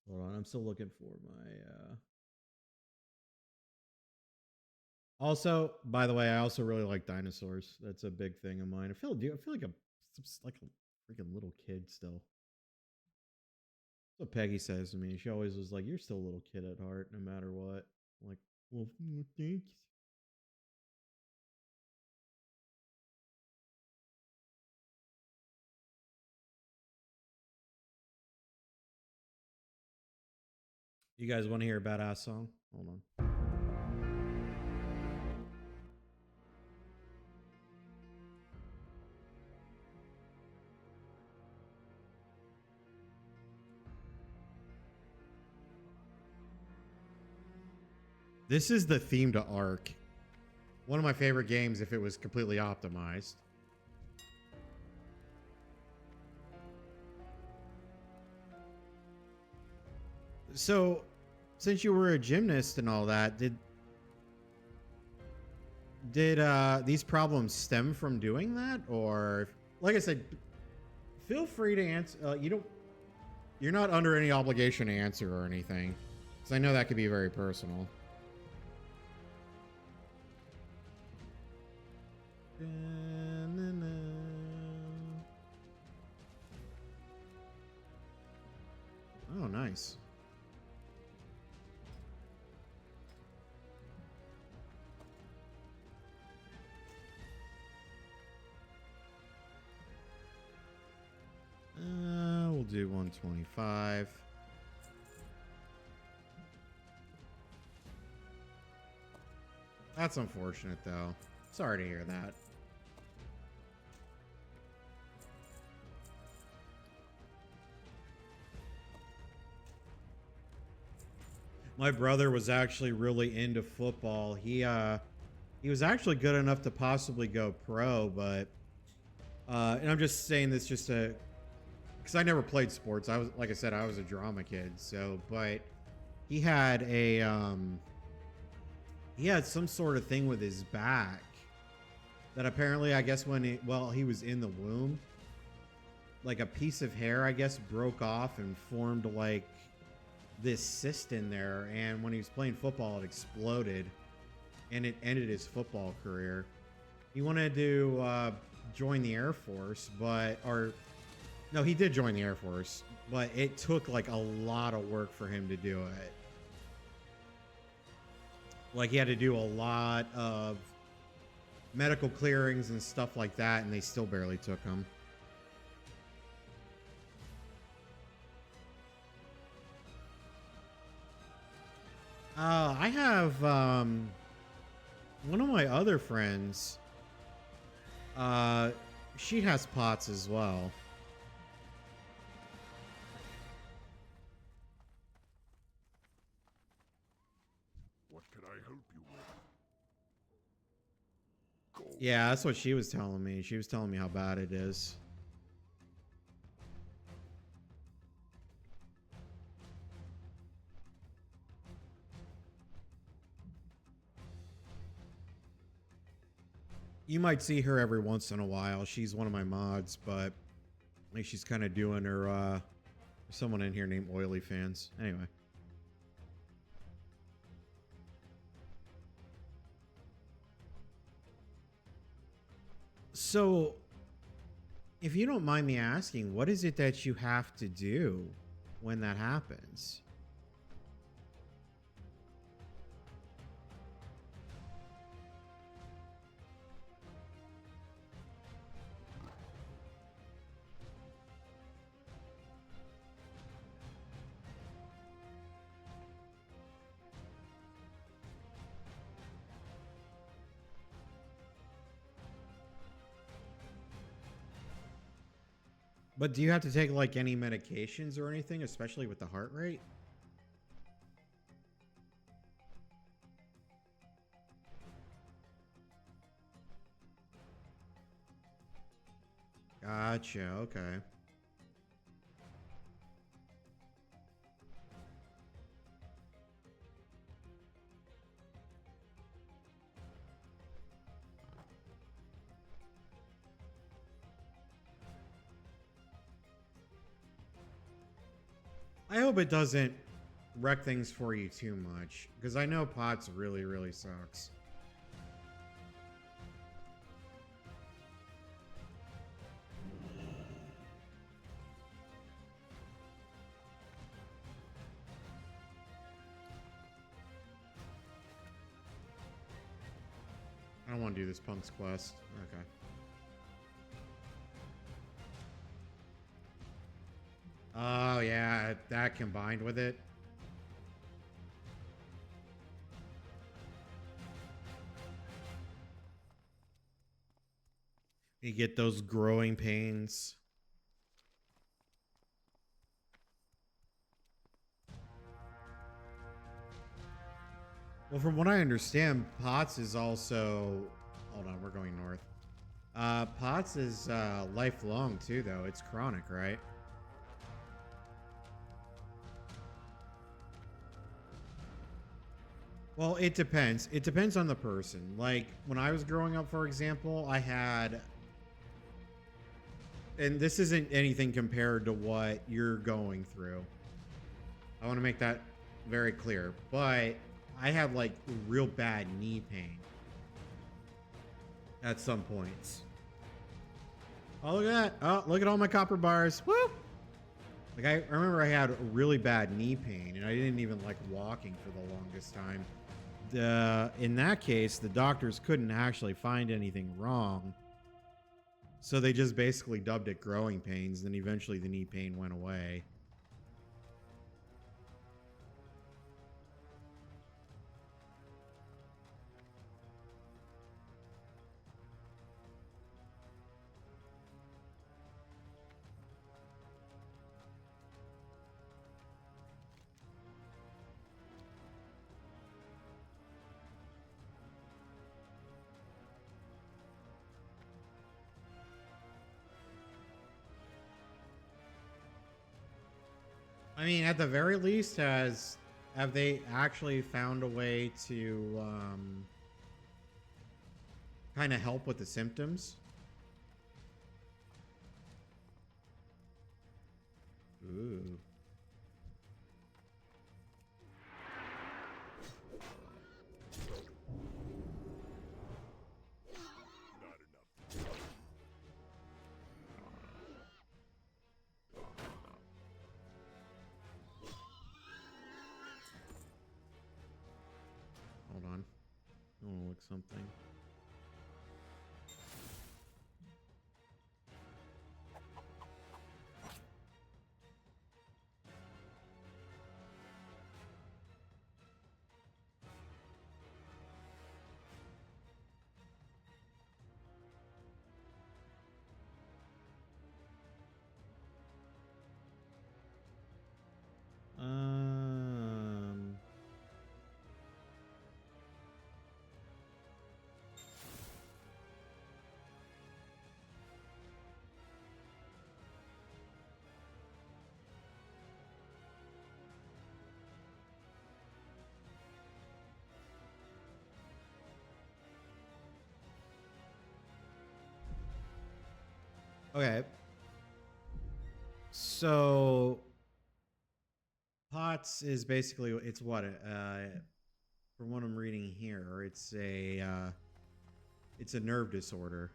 S1: Hold on, I'm still looking for my. Also, by the way, I also really like dinosaurs. That's a big thing of mine. I feel like a freaking little kid still. That's what Peggy says to me. She always was like, "You're still a little kid at heart, no matter what." I'm like, well, thanks. You guys want to hear a badass song? Hold on. This is the theme to Ark. One of my favorite games if it was completely optimized. So, since you were a gymnast and all that, did these problems stem from doing that, or like I said, feel free to answer. You're not under any obligation to answer or anything, because I know that could be very personal. Oh, nice. We'll do 125. That's unfortunate, though. Sorry to hear that. My brother was actually really into football. He was actually good enough to possibly go pro, but and I'm just saying this just to, because I never played sports. I was, like I said, I was a drama kid. So, but he had some sort of thing with his back that apparently, I guess when he was in the womb, like a piece of hair, I guess, broke off and formed like this cyst in there, and when he was playing football, it exploded, and it ended his football career. He wanted to join the Air Force, no, he did join the Air Force, but it took like a lot of work for him to do it. Like he had to do a lot of medical clearings and stuff like that, and they still barely took him. I have one of my other friends. She has POTS as well.
S3: What can I help you with? Go.
S1: Yeah, that's what she was telling me. She was telling me how bad it is. You might see her every once in a while. She's one of my mods, but like she's kind of doing her someone in here named Oily Fans. Anyway. So, if you don't mind me asking, what is it that you have to do when that happens? But do you have to take like any medications or anything, especially with the heart rate? Gotcha, okay. I hope it doesn't wreck things for you too much, because I know POTS really, really sucks. I don't want to do this Punk's quest. Okay. Oh, yeah, that combined with it. You get those growing pains. Well, from what I understand, POTS is also... Hold on, we're going north. POTS is lifelong too, though. It's chronic, right? Well, it depends. It depends on the person. Like, when I was growing up, for example, I had... And this isn't anything compared to what you're going through. I want to make that very clear. But I had, like, real bad knee pain at some points. Oh, look at that. Oh, look at all my copper bars. Woo! Like, I remember I had really bad knee pain, and I didn't even like walking for the longest time. In that case, the doctors couldn't actually find anything wrong. So they just basically dubbed it growing pains, then eventually the knee pain went away. I mean, at the very least, have they actually found a way to kind of help with the symptoms? Ooh. Hold on. I want to look something. Um. Okay. So POTS is basically it's what from what I'm reading here, it's a nerve disorder.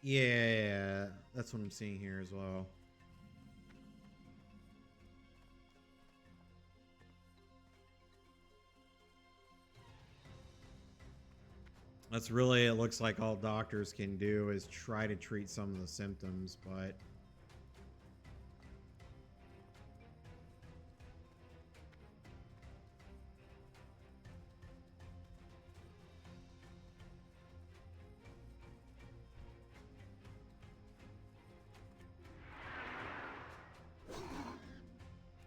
S1: Yeah, that's what I'm seeing here as well. That's really, it looks like all doctors can do is try to treat some of the symptoms, but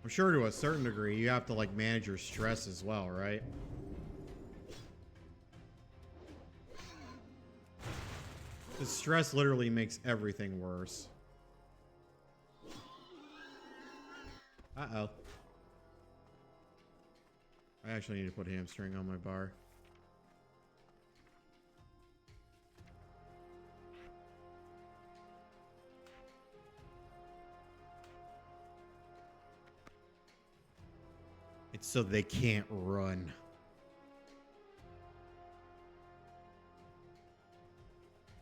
S1: I'm sure to a certain degree you have to like manage your stress as well, right? The stress literally makes everything worse. Uh-oh. I actually need to put hamstring on my bar. It's so they can't run.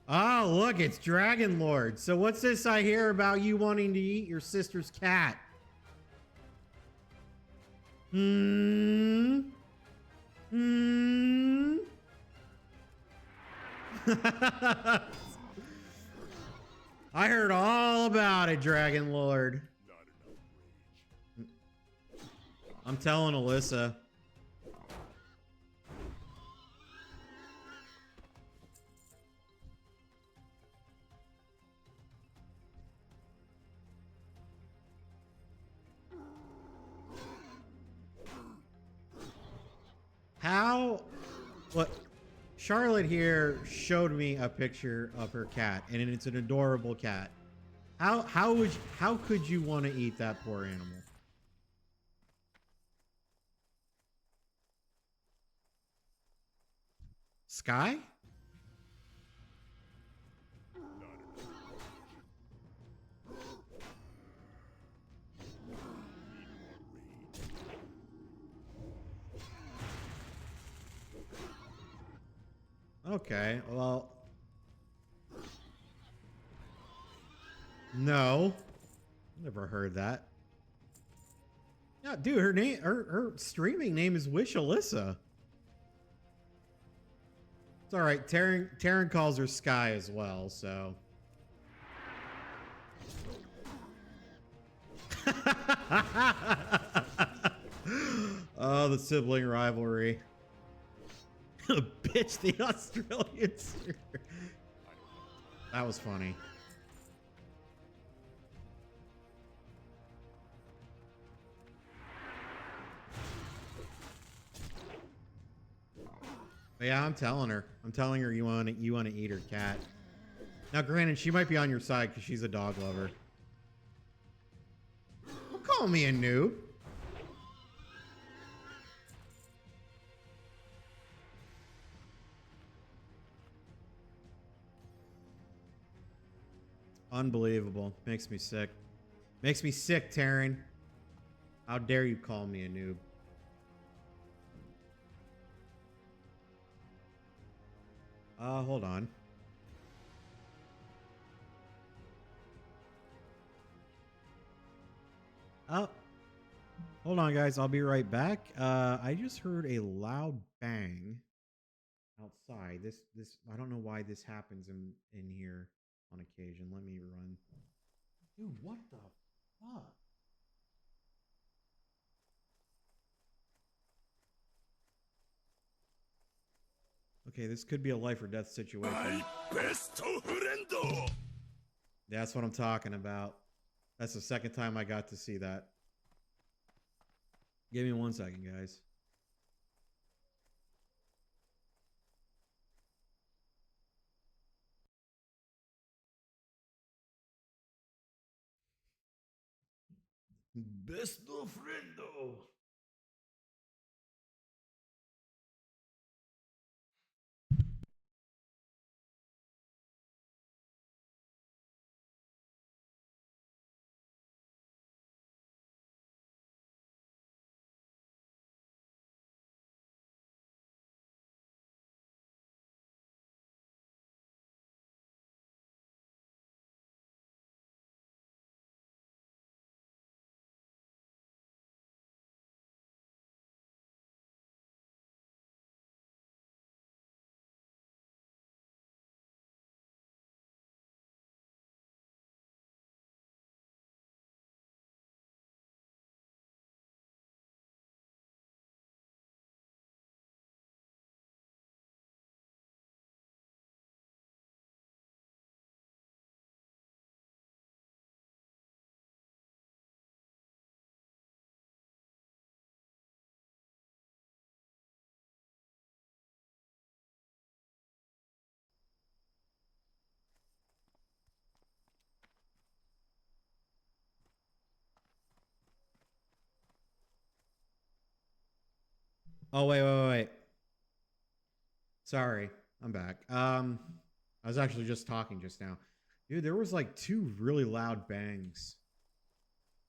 S1: Oh, look, it's Dragon Lord. So what's this I hear about you wanting to eat your sister's cat? Hmm? Hmm? I heard all about it, Dragon Lord. I'm telling Alyssa. How? What? Charlotte here showed me a picture of her cat, and it's an adorable cat. How could you want to eat that poor animal? Sky? Okay, well. No. Never heard that. Yeah, dude, her name, her streaming name is Wish Alyssa. It's all right. Taryn calls her Sky as well, so. Oh, the sibling rivalry. Bitch, the Australians. That was funny. But yeah, I'm telling her. I'm telling her you want to eat her cat. Now, granted, she might be on your side because she's a dog lover. Don't call me a noob. Unbelievable. Makes me sick. Makes me sick, Taryn. How dare you call me a noob? Hold on. Oh, hold on, guys. I'll be right back. I just heard a loud bang outside. This I don't know why this happens in here on occasion. Let me run. Dude, what the fuck? Okay, this could be a life or death situation.
S3: My best friend.
S1: That's what I'm talking about. That's the second time I got to see that. Give me 1 second, guys.
S3: Best friend.
S1: Oh, wait. Sorry, I'm back. I was actually just talking just now. Dude, there was like 2 really loud bangs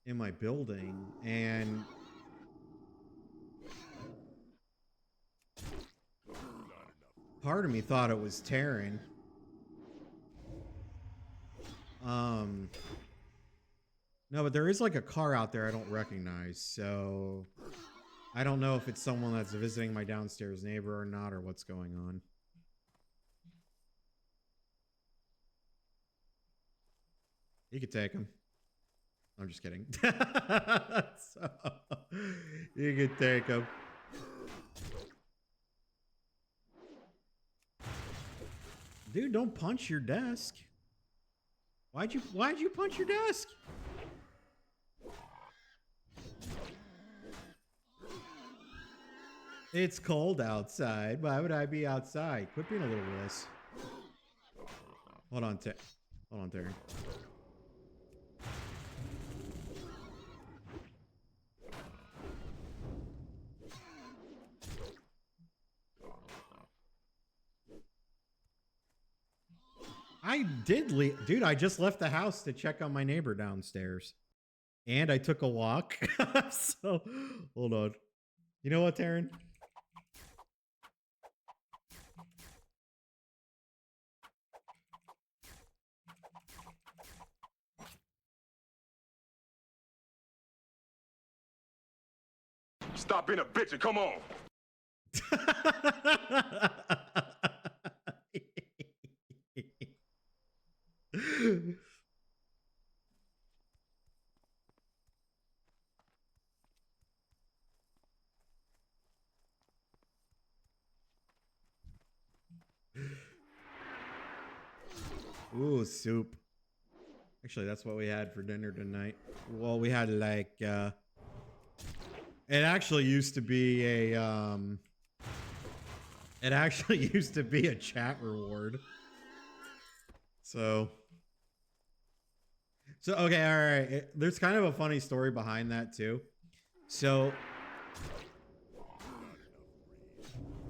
S1: in my building, and part of me thought it was Taryn. No, but there is like a car out there I don't recognize, so I don't know if it's someone that's visiting my downstairs neighbor or not, or what's going on. You could take him. I'm just kidding. So, you could take him. Dude, don't punch your desk. Why'd you punch your desk? It's cold outside. Why would I be outside? Quit being a little wuss. Hold on, Terry. I did leave. Dude, I just left the house to check on my neighbor downstairs. And I took a walk. So, hold on. You know what, Taryn?
S3: Stop being a bitch and come on.
S1: Ooh, soup. Actually, that's what we had for dinner tonight. Well, we had like, it actually used to be a, it actually used to be a chat reward. So okay, all right. There's kind of a funny story behind that too. So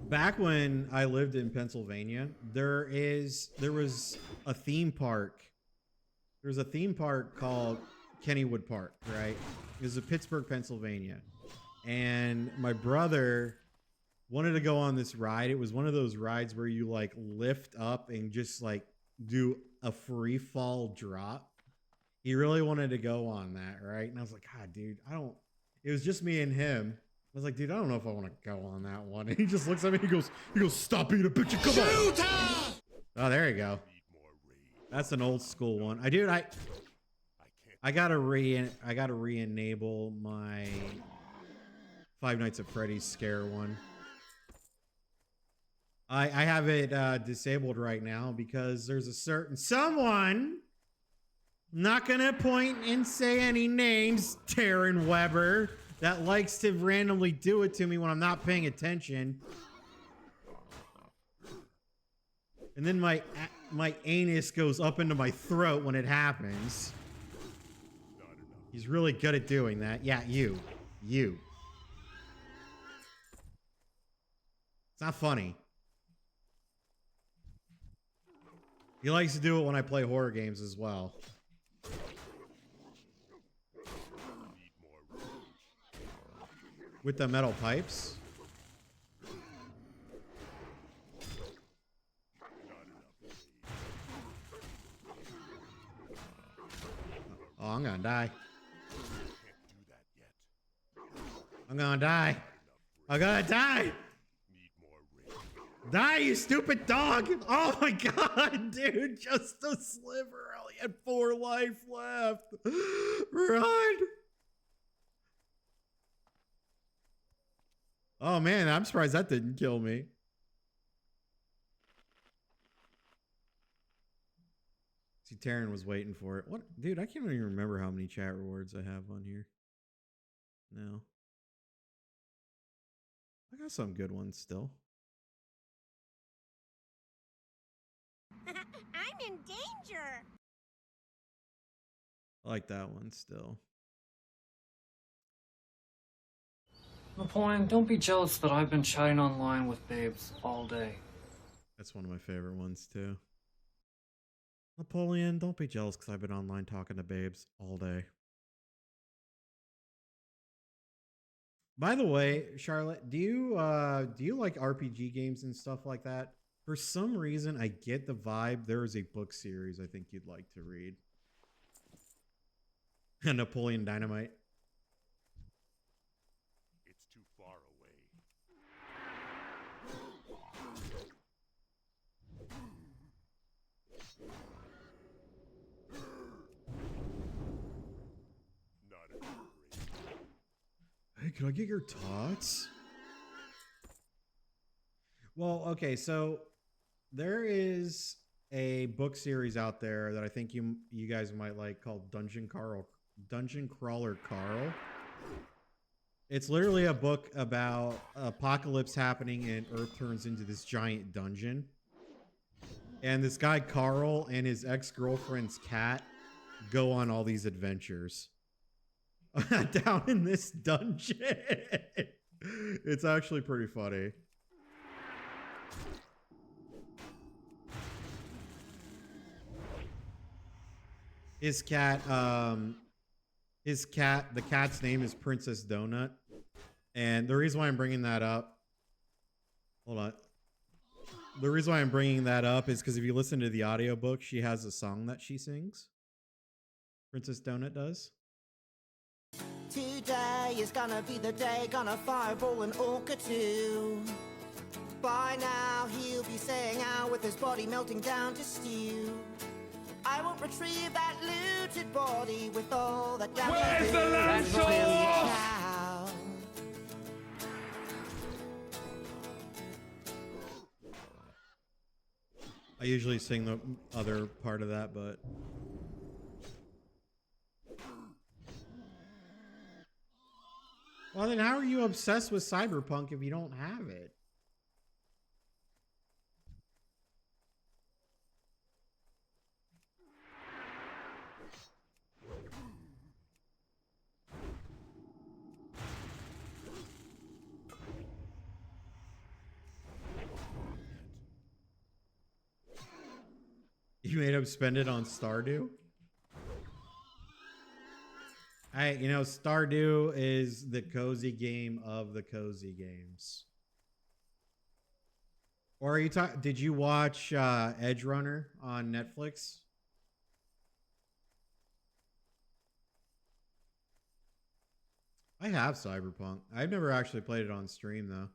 S1: back when I lived in Pennsylvania, there was a theme park. There's a theme park called Kennywood Park, right? It was in Pittsburgh, Pennsylvania. And my brother wanted to go on this ride. It was one of those rides where you like lift up and just like do a free fall drop. He really wanted to go on that, right? And I was like, God, dude, it was just me and him. I was like, dude, I don't know if I want to go on that one. And he just looks at me, he goes, stop being a bitch and come on. Oh, there you go. That's an old school one. I gotta re-enable my Five Nights at Freddy's scare one. I have it disabled right now because there's a certain someone, not gonna point and say any names, Taryn Weber, that likes to randomly do it to me when I'm not paying attention. And then my anus goes up into my throat when it happens. He's really good at doing that. Yeah, you. It's not funny. He likes to do it when I play horror games as well. With the metal pipes. Oh, I'm gonna die. I'm gonna die. I'm gonna die. Die, you stupid dog. Oh my God, dude. Just a sliver. I only had 4 life left. Run. Oh man, I'm surprised that didn't kill me. See, Taryn was waiting for it. What? Dude, I can't even remember how many chat rewards I have on here. No. I got some good ones still.
S6: I'm in danger.
S1: I like that one still.
S7: Napoleon, don't be jealous that I've been chatting online with babes all day.
S1: That's one of my favorite ones too. Napoleon, don't be jealous because I've been online talking to babes all day. By the way, Charlotte, do you like RPG games and stuff like that? For some reason, I get the vibe there is a book series I think you'd like to read. Napoleon Dynamite.
S3: It's too far away. Not in a hurry.
S1: Hey, can I get your tots? Well, okay, so there is a book series out there that I think you guys might like called Dungeon Crawler Carl. It's literally a book about apocalypse happening and Earth turns into this giant dungeon. And this guy Carl and his ex-girlfriend's cat go on all these adventures down in this dungeon. It's actually pretty funny. His cat, the cat's name is Princess Donut. And the reason why I'm bringing that up, hold on. The reason why I'm bringing that up is because if you listen to the audiobook, she has a song that she sings. Princess Donut does.
S4: Today is gonna be the day, gonna fireball an orc or two. By now he'll be saying out with his body melting down to stew. I won't retrieve that looted body with all that damage.
S3: Where's the lamb sauce?
S1: I usually sing the other part of that, but well, then how are you obsessed with Cyberpunk if you don't have it? You made him spend it on Stardew? You know, Stardew is the cozy game of the cozy games. Or are you did you watch Edge Runner on Netflix? I have Cyberpunk. I've never actually played it on stream though.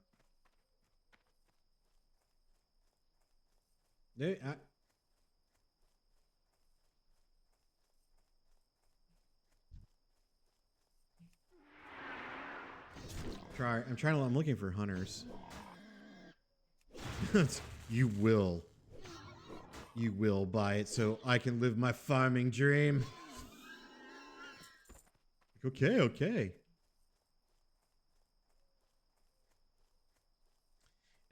S1: I'm looking for hunters. You will buy it so I can live my farming dream. Okay.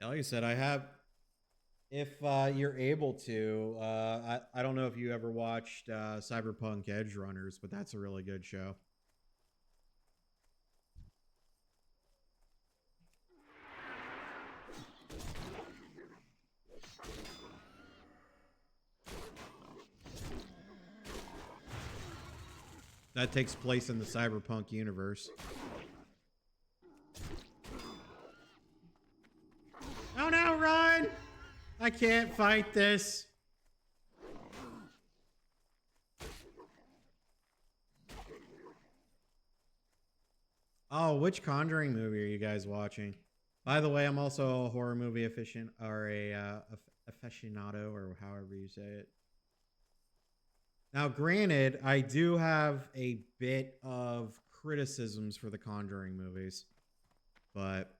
S1: Like I said, I have, if you're able to, I don't know if you ever watched Cyberpunk Edge Runners, but that's a really good show. That takes place in the Cyberpunk universe. Oh no, run! I can't fight this. Oh, which Conjuring movie are you guys watching? By the way, I'm also a horror movie aficionado, or however you say it. Now, granted, I do have a bit of criticisms for the Conjuring movies, but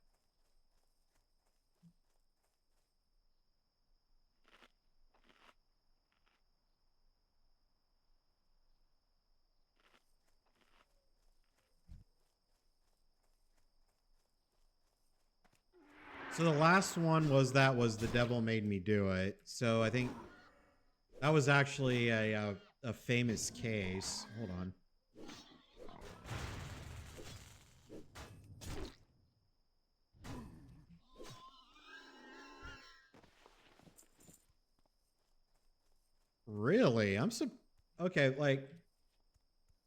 S1: so the last one was The Devil Made Me Do It. So I think that was actually a famous case. Hold on. Really? Okay, like,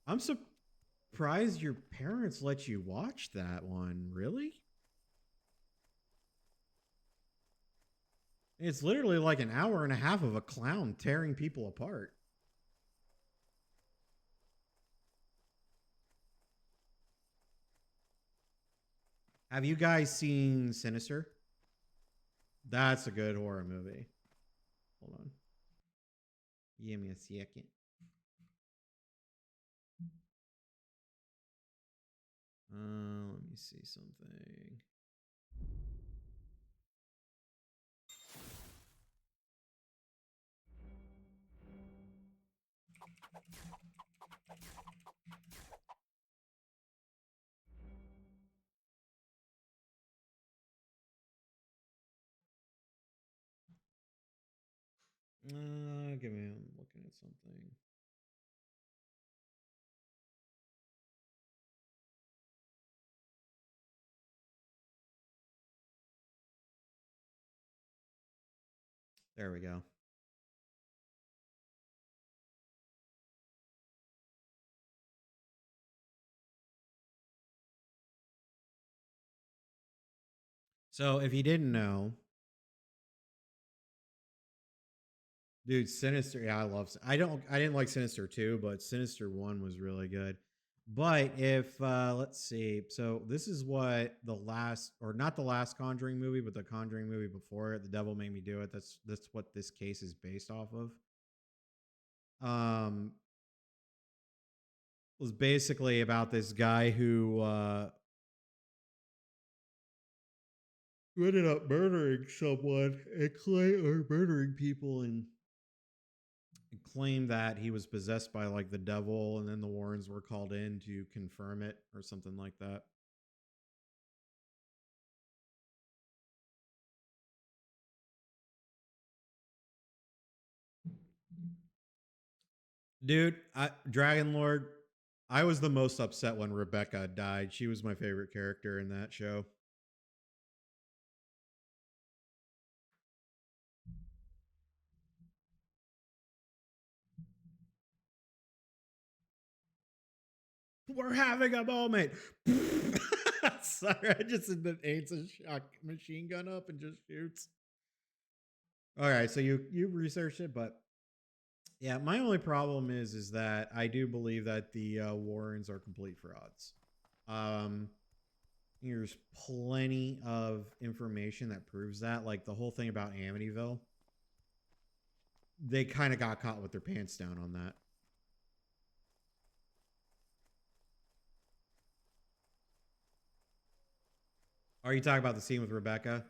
S1: I'm surprised your parents let you watch that one. Really? It's literally like an hour and a half of a clown tearing people apart. Have you guys seen Sinister? That's a good horror movie. Hold on. Give me a second. Let me see something. I'm looking at something. There we go. So if you didn't know, dude, Sinister, yeah, I didn't like Sinister 2, but Sinister 1 was really good. But if let's see, so this is what the last, or not the last Conjuring movie, but the Conjuring movie before it, The Devil Made Me Do It. That's what this case is based off of. Was basically about this guy who ended up murdering someone and murdering people and claimed that he was possessed by like the devil, and then the Warrens were called in to confirm it or something like that. Dude, Dragon Lord, I was the most upset when Rebecca died. She was my favorite character in that show. We're having a moment. Sorry, I just aims a shock machine gun up and just shoots. All right, so you researched it, but yeah, my only problem is that I do believe that the Warrens are complete frauds. There's plenty of information that proves that, like the whole thing about Amityville. They kind of got caught with their pants down on that. Are you talking about the scene with Rebecca?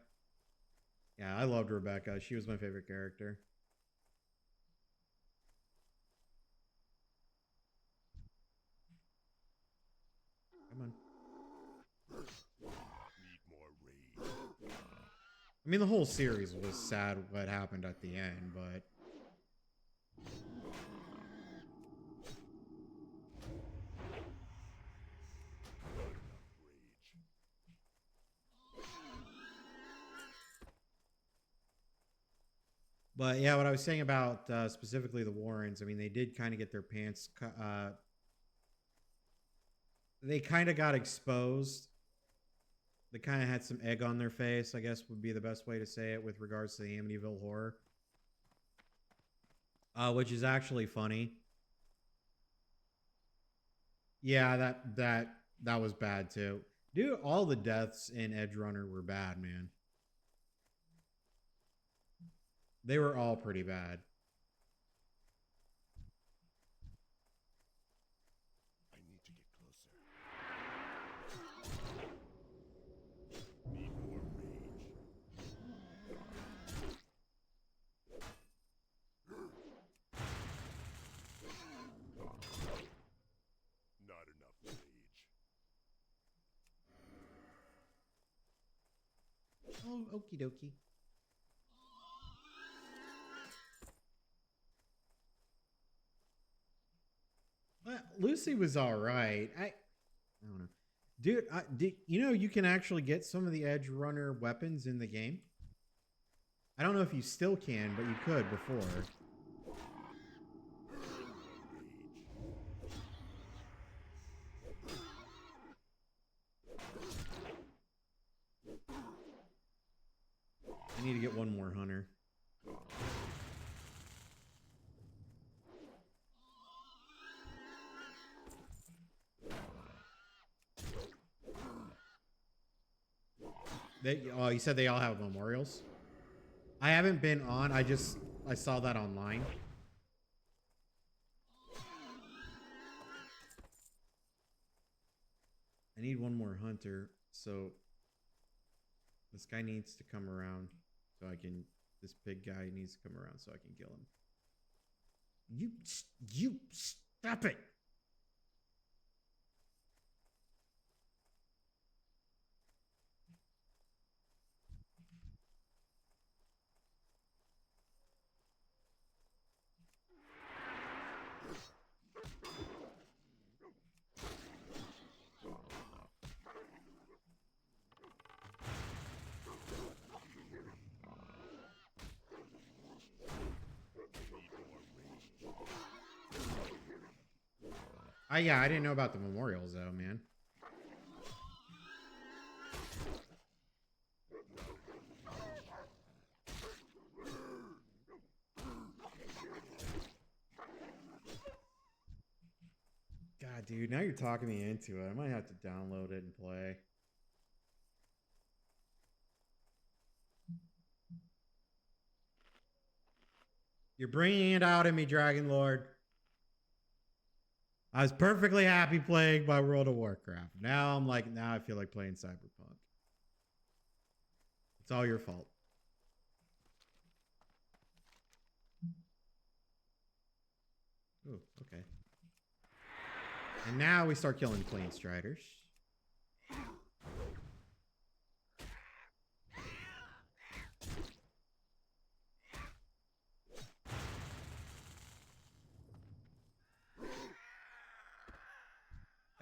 S1: Yeah, I loved Rebecca. She was my favorite character. Come on.
S3: Need more rage.
S1: I mean, the whole series was sad what happened at the end, but yeah, what I was saying about specifically the Warrens, I mean, they did kind of get their pants they kind of got exposed. They kind of had some egg on their face, I guess would be the best way to say it with regards to the Amityville horror. Which is actually funny. Yeah, that was bad too. Dude, all the deaths in Edge Runner were bad, man. They were all pretty bad.
S3: I need to get closer. Need more rage. Not enough rage.
S1: Oh, okie dokie. Lucy was all right. I don't know, dude. You know you can actually get some of the Edge Runner weapons in the game. I don't know if you still can, but you could before. I need to get one more hunter. Oh, you said they all have memorials? I haven't been on. I saw that online. I need one more hunter, so this guy needs to come around so I can. This big guy needs to come around so I can kill him. You stop it! Yeah, I didn't know about the memorials though, man. God Dude, now you're talking me into it. I might have to download it and play. You're bringing it out of me, Dragon Lord. I was perfectly happy playing by World of Warcraft. Now I'm like, now I feel like playing Cyberpunk. It's all your fault. Ooh, okay. And now we start killing Plane Striders.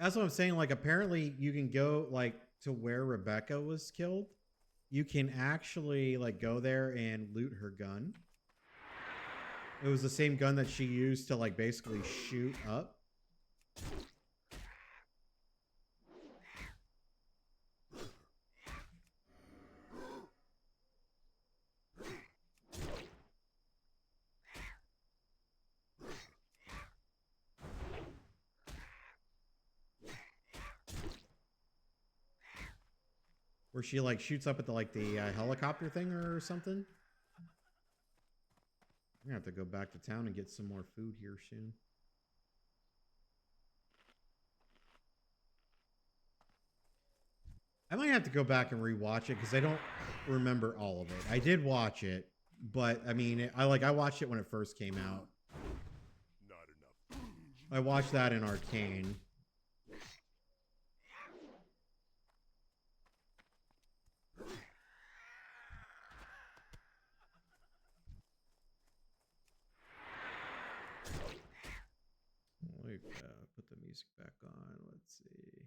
S1: That's what I'm saying. Like, apparently you can go, like, to where Rebecca was killed. You can actually, like, go there and loot her gun. It was the same gun that she used to, like, basically shoot up. Where she like shoots up at the helicopter thing or something. I'm gonna have to go back to town and get some more food here soon. I might have to go back and rewatch it because I don't remember all of it. I did watch it, but I mean, I watched it when it first came out.
S3: Not enough.
S1: I watched that in Arcane. Put the music back on. Let's see.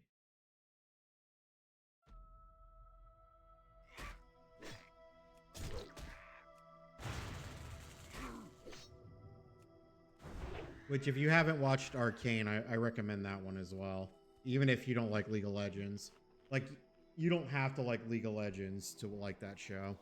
S1: Which, if you haven't watched Arcane, I recommend that one as well. Even if you don't like League of Legends. Like, you don't have to like League of Legends to like that show.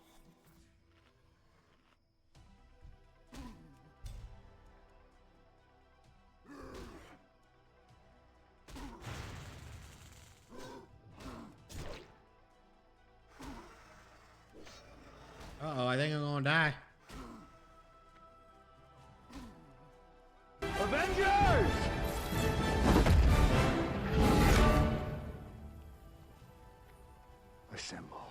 S1: Uh-oh, I think I'm gonna die.
S3: Avengers! Assemble.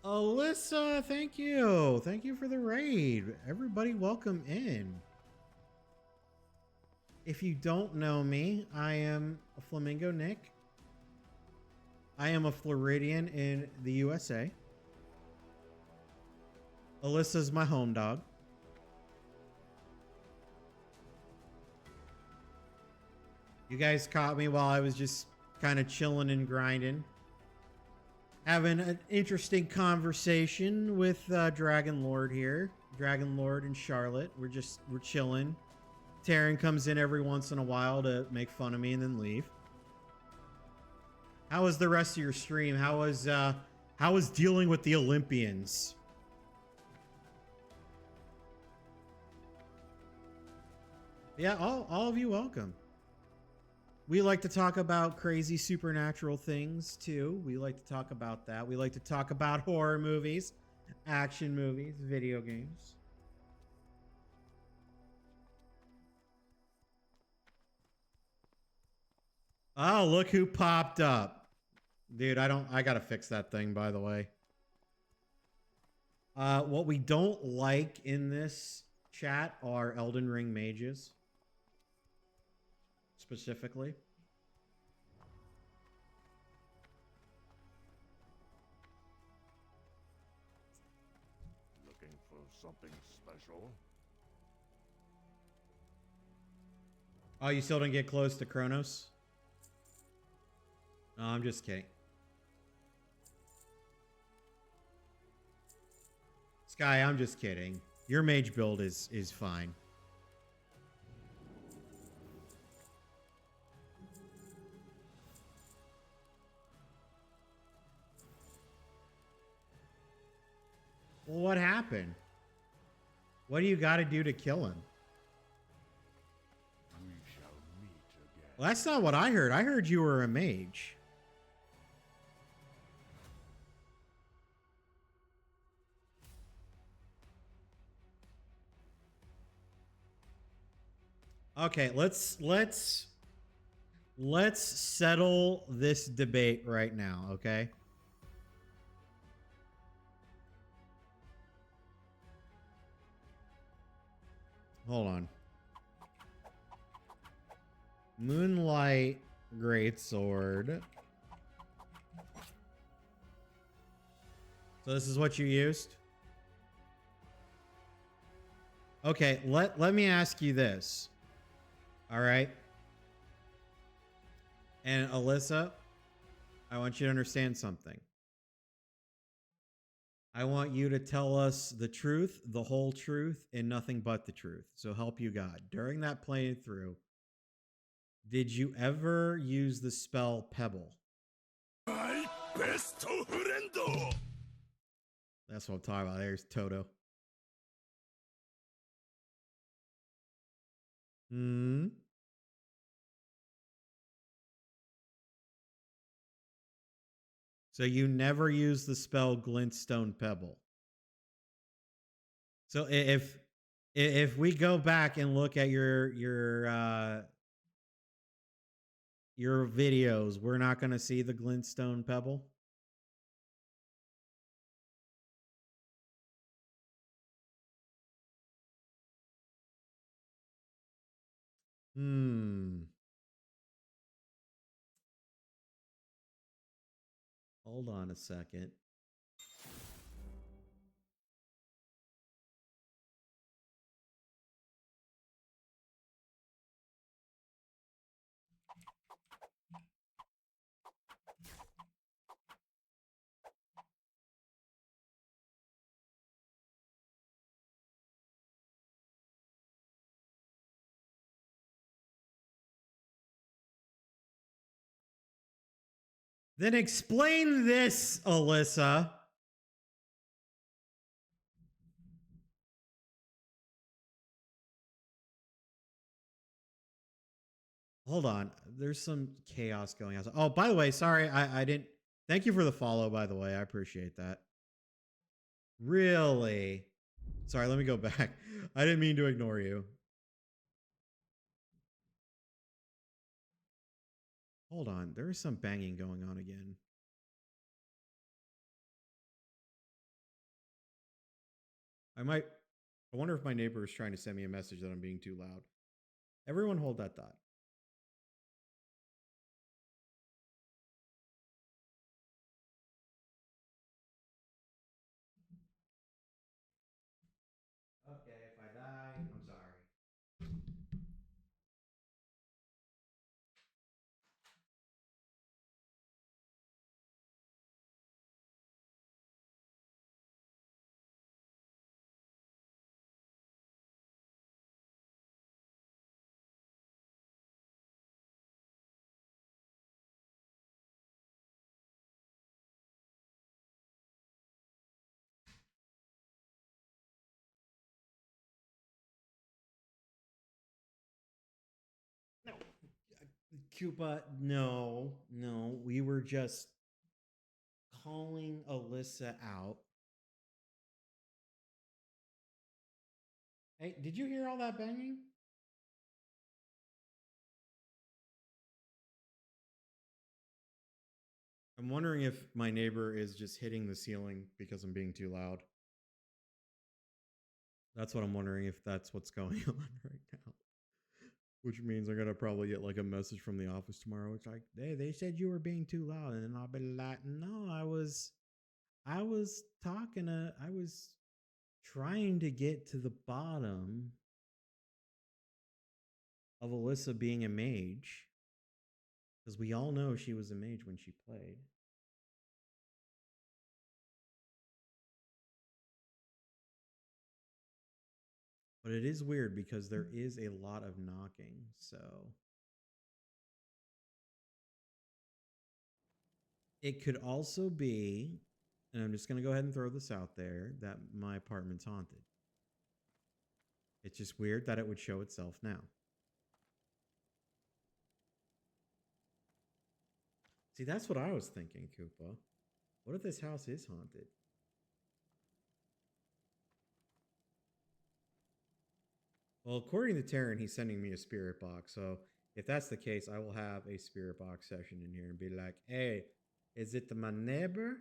S1: Alyssa, thank you. Thank you for the raid. Everybody welcome in. If you don't know me, I am a Flamingo Nick. I am a Floridian in the USA. Alyssa's my home dog. You guys caught me while I was just kind of chilling and grinding. Having an interesting conversation with Dragon Lord here. Dragon Lord and Charlotte. We're chilling. Taryn comes in every once in a while to make fun of me and then leave. How was the rest of your stream? How was dealing with the Olympians? Yeah, all of you welcome. We like to talk about crazy supernatural things too. We like to talk about that. We like to talk about horror movies, action movies, video games. Oh, look who popped up. Dude, I gotta fix that thing, by the way. What we don't like in this chat are Elden Ring mages. Specifically.
S3: Looking for something special?
S1: Oh, you still didn't get close to Kronos? No, I'm just kidding. Sky, I'm just kidding. Your mage build is fine. Well, what happened? What do you got to do to kill him?
S3: We shall meet again.
S1: Well, that's not what I heard. I heard you were a mage. Okay, let's settle this debate right now, okay? Hold on. Moonlight Greatsword. So this is what you used? Okay, let me ask you this. All right. And Alyssa, I want you to understand something. I want you to tell us the truth, the whole truth, and nothing but the truth. So help you God. During that playthrough, did you ever use the spell Pebble?
S3: My best friend.
S1: That's what I'm talking about. There's Toto. Hmm. So you never use the spell Glintstone Pebble. So if we go back and look at your videos, we're not going to see the Glintstone Pebble. Hold on a second. Then explain this, Alyssa. Hold on. There's some chaos going on. Oh, by the way, sorry, I didn't. Thank you for the follow, by the way. I appreciate that. Really? Sorry, let me go back. I didn't mean to ignore you. Hold on. There is some banging going on again. I wonder if my neighbor is trying to send me a message that I'm being too loud. Everyone hold that thought. Okay, if I die, I'm sorry. No. Cuba, no. We were just calling Alyssa out. Hey, did you hear all that banging? I'm wondering if my neighbor is just hitting the ceiling because I'm being too loud. That's what I'm wondering, if that's what's going on right now. Which means I'm gonna probably get like a message from the office tomorrow. It's like, hey, they said you were being too loud, and then I'll be like, no, I was trying to get to the bottom of Alyssa being a mage, because we all know she was a mage when she played. But it is weird because there is a lot of knocking, so it could also be And I'm just going to go ahead and throw this out there that my apartment's haunted. It's just weird that it would show itself now. See, that's what I was thinking, Koopa. What if this house is haunted? Well, according to Taryn, he's sending me a spirit box. So if that's the case, I will have a spirit box session in here and be like, hey, is it my neighbor?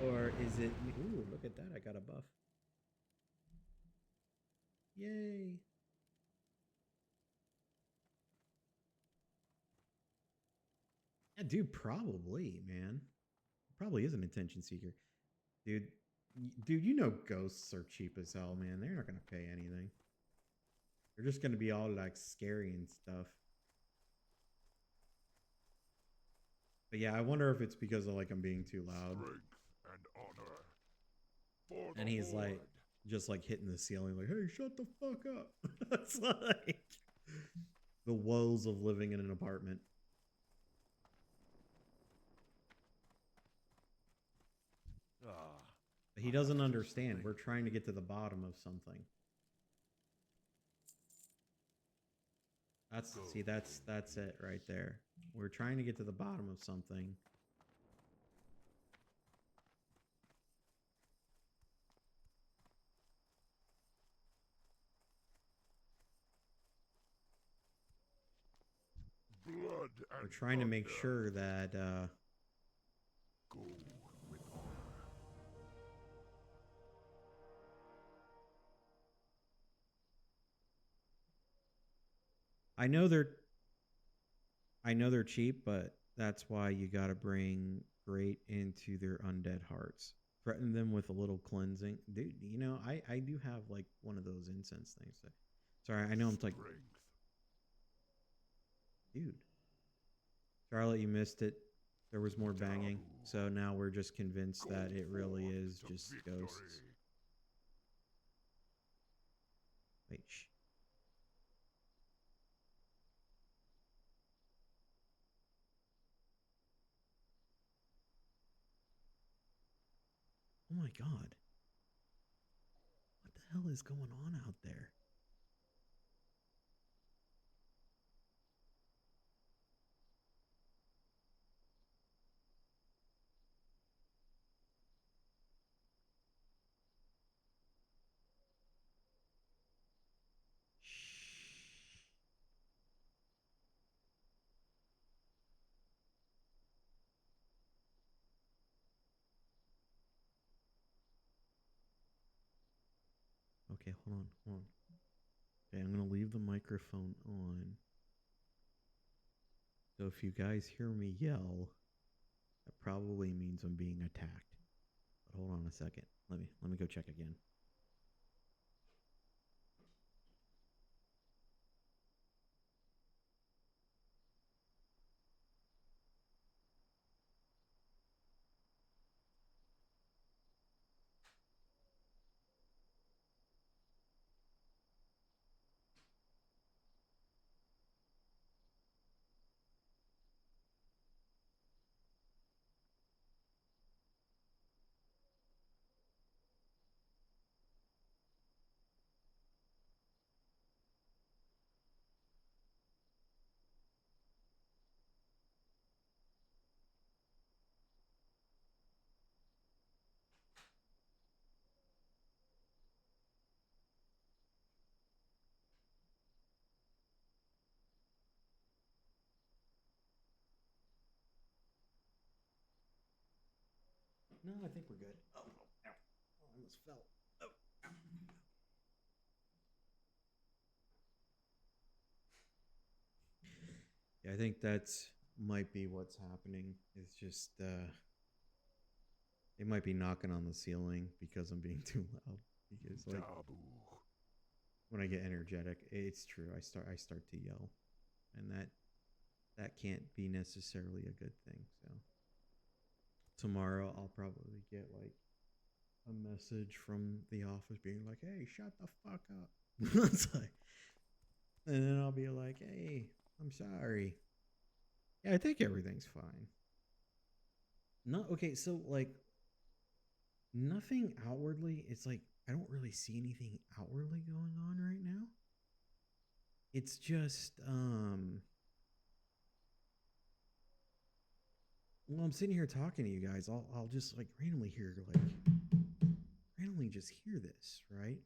S1: Or is it me? Ooh, look at that. I got a buff. Yay. Yeah, dude, probably, man. Probably is an attention seeker. Dude, you know ghosts are cheap as hell, man. They're not going to pay anything. They're just going to be all like scary and stuff. But yeah, I wonder if it's because of like I'm being too loud.
S3: Strength and honor. For
S1: And
S3: the
S1: he's like,
S3: Horde.
S1: just like hitting the ceiling, like, hey, shut the fuck up. It's like the woes of living in an apartment. But he doesn't understand. We're trying to get to the bottom of something. That's it right there. We're trying to get to the bottom of something.
S3: Blood and
S1: We're trying to make
S3: thunder.
S1: sure that
S3: Go with honor.
S1: I know they're cheap, but that's why you got to bring great into their undead hearts. Threaten them with a little cleansing. Dude, you know, I do have like one of those incense things. Sorry, I know I'm like,
S3: Strength.
S1: dude. Charlotte, you missed it. There was more banging. So now we're just convinced that it really is
S3: To
S1: just
S3: victory.
S1: ghosts. Wait, shh. Oh my god. What the hell is going on out there? Okay, hold on. Okay, I'm gonna leave the microphone on. So if you guys hear me yell, that probably means I'm being attacked. But hold on a second. Let me go check again. No, I think we're good. Oh, ow. Oh, I almost fell. Oh, ow. Yeah, I think that's might be what's happening. It's just they might be knocking on the ceiling because I'm being too loud. Because like
S3: Taboo.
S1: when I get energetic, it's true. I start to yell, and that can't be necessarily a good thing. So tomorrow I'll probably get like a message from the office being like, "Hey, shut the fuck up." It's like, and then I'll be like, "Hey, I'm sorry." Yeah, I think everything's fine. No, okay, so like Nothing outwardly. It's like I don't really see anything outwardly going on right now. It's just well, I'm sitting here talking to you guys. I'll just like randomly just hear this, right?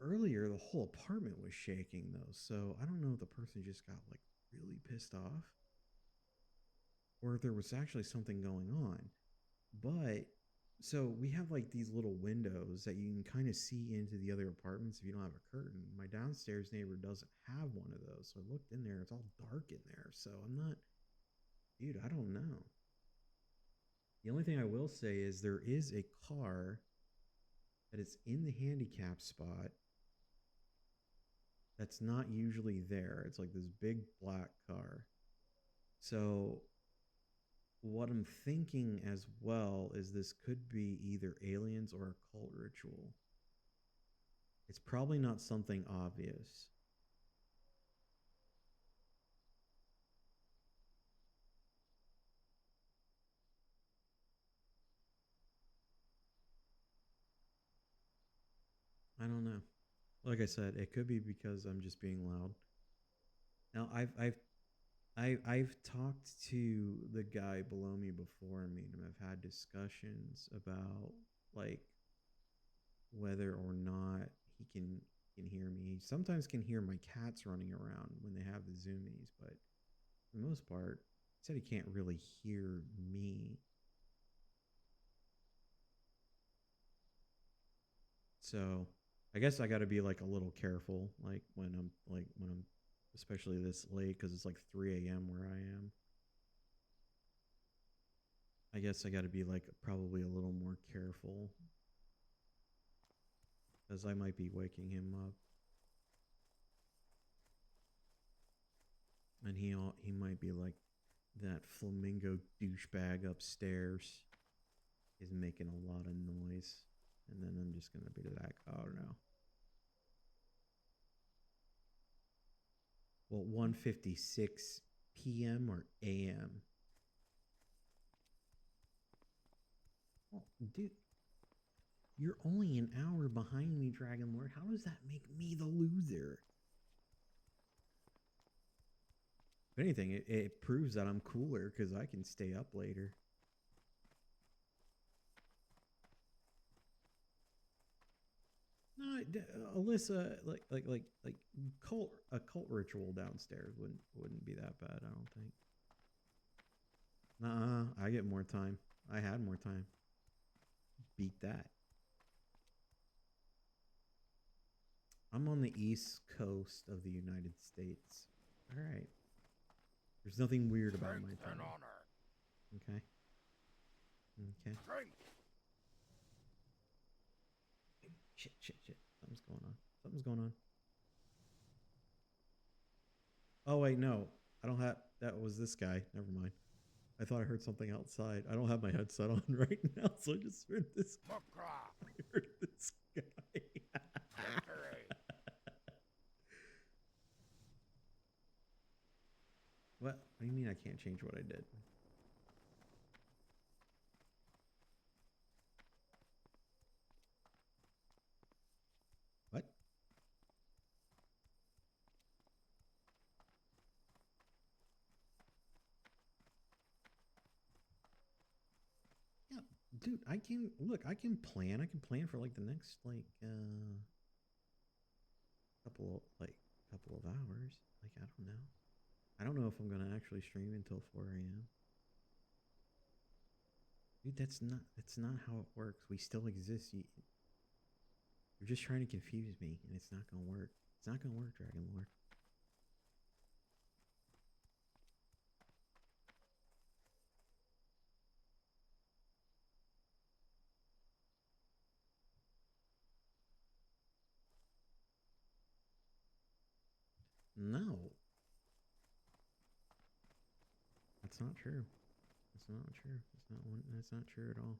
S1: Earlier the whole apartment was shaking though, so I don't know if the person just got like really pissed off or if there was actually something going on. But so we have like these little windows that you can kind of see into the other apartments if you don't have a curtain. My downstairs neighbor doesn't have one of those, so I looked in there. It's all dark in there, so I'm not, dude, I don't know. The only thing I will say is there is a car that is in the handicap spot that's not usually there. It's like this big black car. So what I'm thinking as well is this could be either aliens or a cult ritual. It's probably not something obvious. I don't know. Like I said, it could be because I'm just being loud. Now I've talked to the guy below me before me, and I've had discussions about like whether or not he can hear me. He sometimes can hear my cats running around when they have the zoomies, but for the most part, he said he can't really hear me. So I guess I got to be like a little careful, like when I'm especially this late because it's like 3 a.m. where I am. I guess I got to be like probably a little more careful because I might be waking him up, and he might be like that flamingo douchebag upstairs is making a lot of noise, and then I'm just gonna be like, oh no. Well, 1:56 p.m. or a.m. Oh, dude, you're only an hour behind me, Dragon Lord. How does that make me the loser? If anything, it proves that I'm cooler because I can stay up later. No, Alyssa, like a cult ritual downstairs wouldn't be that bad. I don't think. Nah, I get more time. I had more time. Beat that. I'm on the East Coast of the United States. All right. There's nothing weird about my time. Okay. Okay. Shit. Something's going on. Something's going on. Oh, wait, no. I don't have... That was this guy. Never mind. I thought I heard something outside. I don't have my headset on right now, so I just heard this. I heard this guy. What do you mean I can't change what I did? What? Yeah, dude, I can look, I can plan. I can plan for like the next couple of hours. Like I don't know. I don't know if I'm gonna actually stream until 4 a.m. Dude, that's not how it works. We still exist. You're just trying to confuse me, and it's not gonna work. It's not gonna work, Dragon Lord. No. That's not true. That's not true. That's not true at all.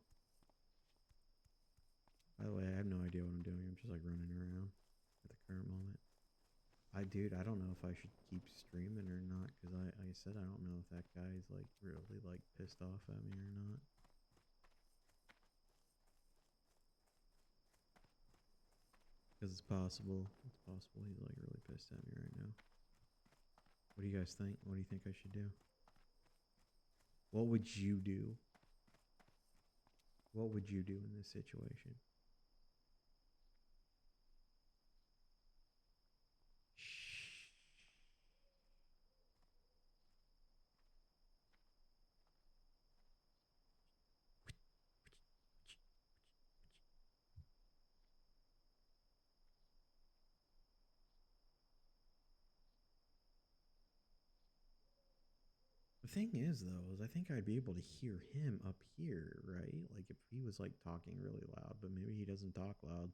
S1: By the way, I have no idea what I'm doing. I'm just like running around at the current moment. Dude, I don't know if I should keep streaming or not, because like I said, I don't know if that guy is like really like pissed off at me or not. Because it's possible. It's possible he's like really pissed at me right now. What do you guys think? What do you think I should do? What would you do? What would you do in this situation? The thing is, though, is I think I'd be able to hear him up here, right? Like if he was like talking really loud, but maybe he doesn't talk loud.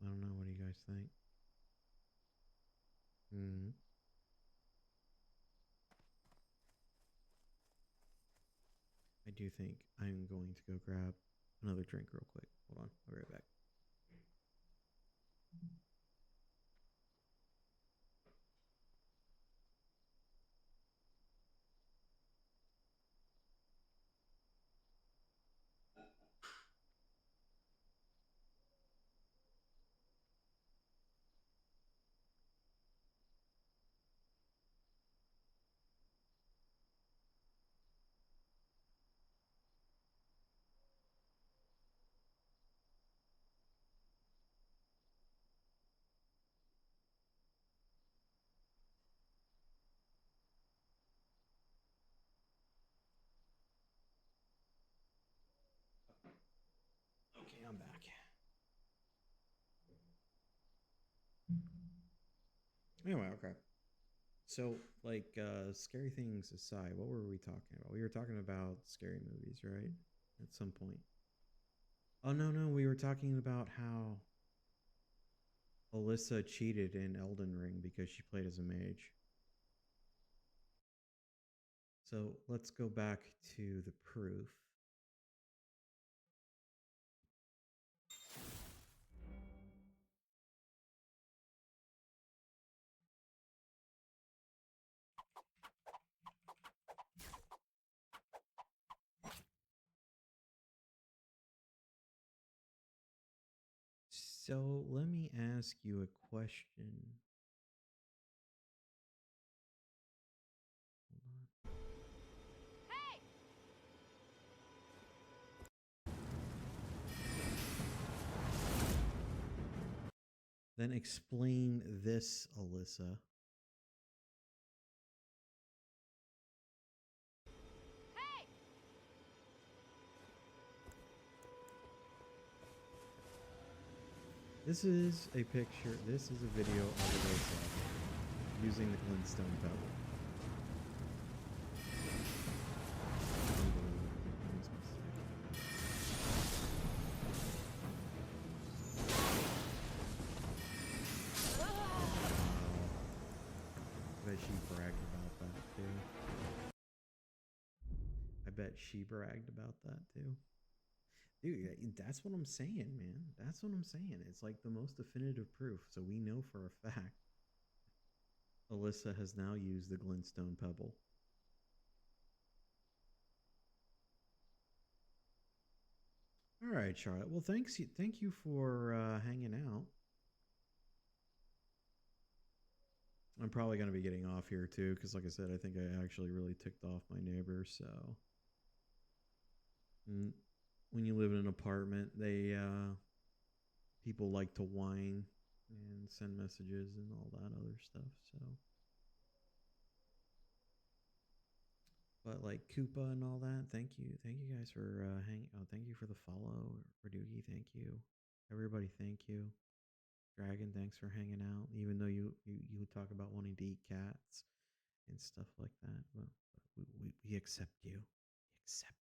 S1: I don't know. What do you guys think? Hmm. I do think I'm going to go grab another drink real quick. Hold on. I'll be right back. Okay, I'm back. Anyway, okay. So, like, scary things aside, what were we talking about? We were talking about scary movies, right? At some point. Oh, no, no. We were talking about how Alyssa cheated in Elden Ring because she played as a mage. So, let's go back to the proof. So, let me ask you a question. Hold on.
S6: Hey!
S1: Then explain this, Alyssa.
S6: Hey!
S1: This is a picture, this is a video of Alyssa using the glintstone pebble. I bet she bragged about that too. I bet she bragged about that too. Dude, that's what I'm saying, man. That's what I'm saying. It's like the most definitive proof. So we know for a fact Alyssa has now used the glintstone pebble. All right, Charlotte. Well, thank you for hanging out. I'm probably going to be getting off here too, because like I said, I think I actually really ticked off my neighbor. So, when you live in an apartment, people like to whine and send messages and all that other stuff. So, but like Koopa and all that, thank you guys for hanging. Oh, thank you for the follow, Radugi. Thank you, everybody. Thank you. Dragon, thanks for hanging out. Even though you talk about wanting to eat cats and stuff like that, well, we accept you. We accept you, Dragon Lord.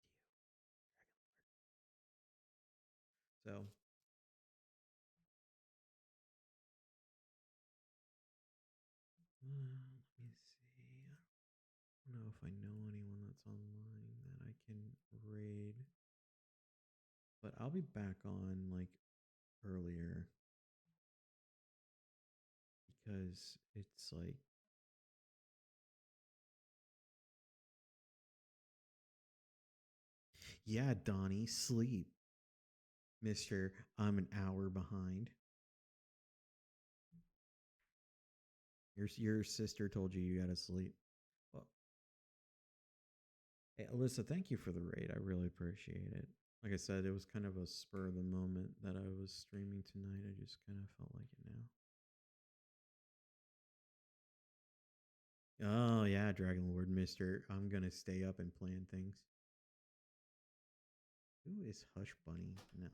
S1: So, let me see. I don't know if I know anyone that's online that I can raid. I'll be back on like earlier because it's like yeah, Donnie, sleep. Mister, I'm an hour behind. Your sister told you you gotta sleep. Well, hey, Alyssa, thank you for the raid. I really appreciate it. Like I said, it was kind of a spur of the moment that I was streaming tonight. I just kind of felt like it now. Oh yeah, Dragon Lord, Mister. I'm gonna stay up and plan things. Who is Hush Bunny? No.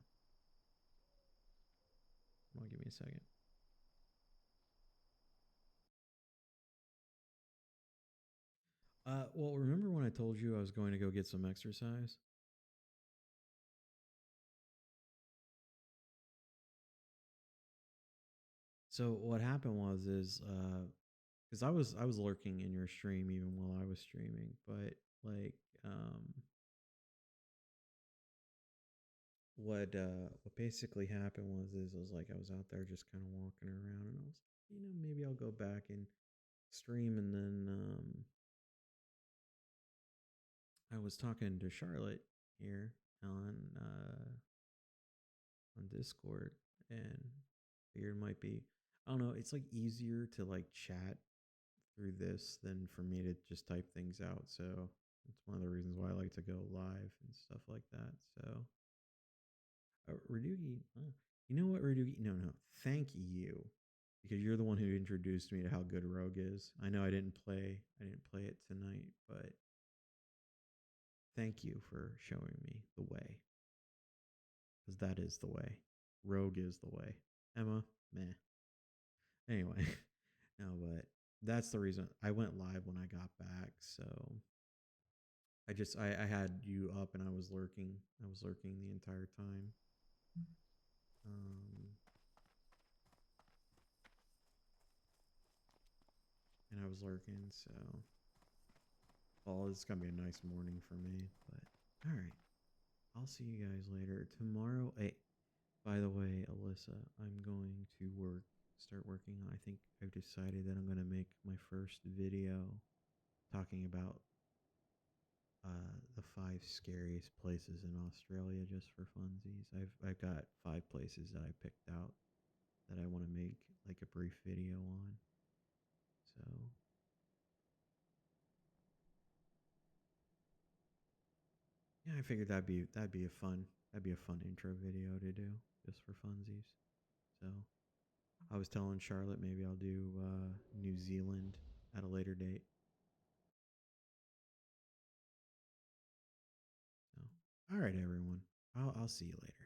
S1: Hold on, give me a second. Well, remember when I told you I was going to go get some exercise? So what happened was because I was lurking in your stream even while I was streaming, but like what basically happened was like I was out there just kind of walking around and I was maybe I'll go back and stream and then I was talking to Charlotte here on Discord and figured it might be I don't know, it's like easier to like chat through this than for me to just type things out. So it's one of the reasons why I like to go live and stuff like that. So Radugi, you know what, Radugi? No, no, thank you because you're the one who introduced me to how good Rogue is. I know I didn't play it tonight, but thank you for showing me the way because that is the way. Rogue is the way. Emma, meh. Anyway, no, but that's the reason I went live when I got back. So I had you up and I was lurking. I was lurking the entire time. And I was lurking, so well, it's gonna be a nice morning for me. But all right, I'll see you guys later tomorrow. Hey, by the way, Alyssa, I'm going to start working on. I think I've decided that I'm gonna make my first video talking about the 5 scariest places in Australia just for funsies. I've got 5 places that I picked out that I want to make like a brief video on. So yeah, I figured that'd be a fun intro video to do just for funsies. So I was telling Charlotte maybe I'll do New Zealand at a later date. So all right, everyone. I'll see you later.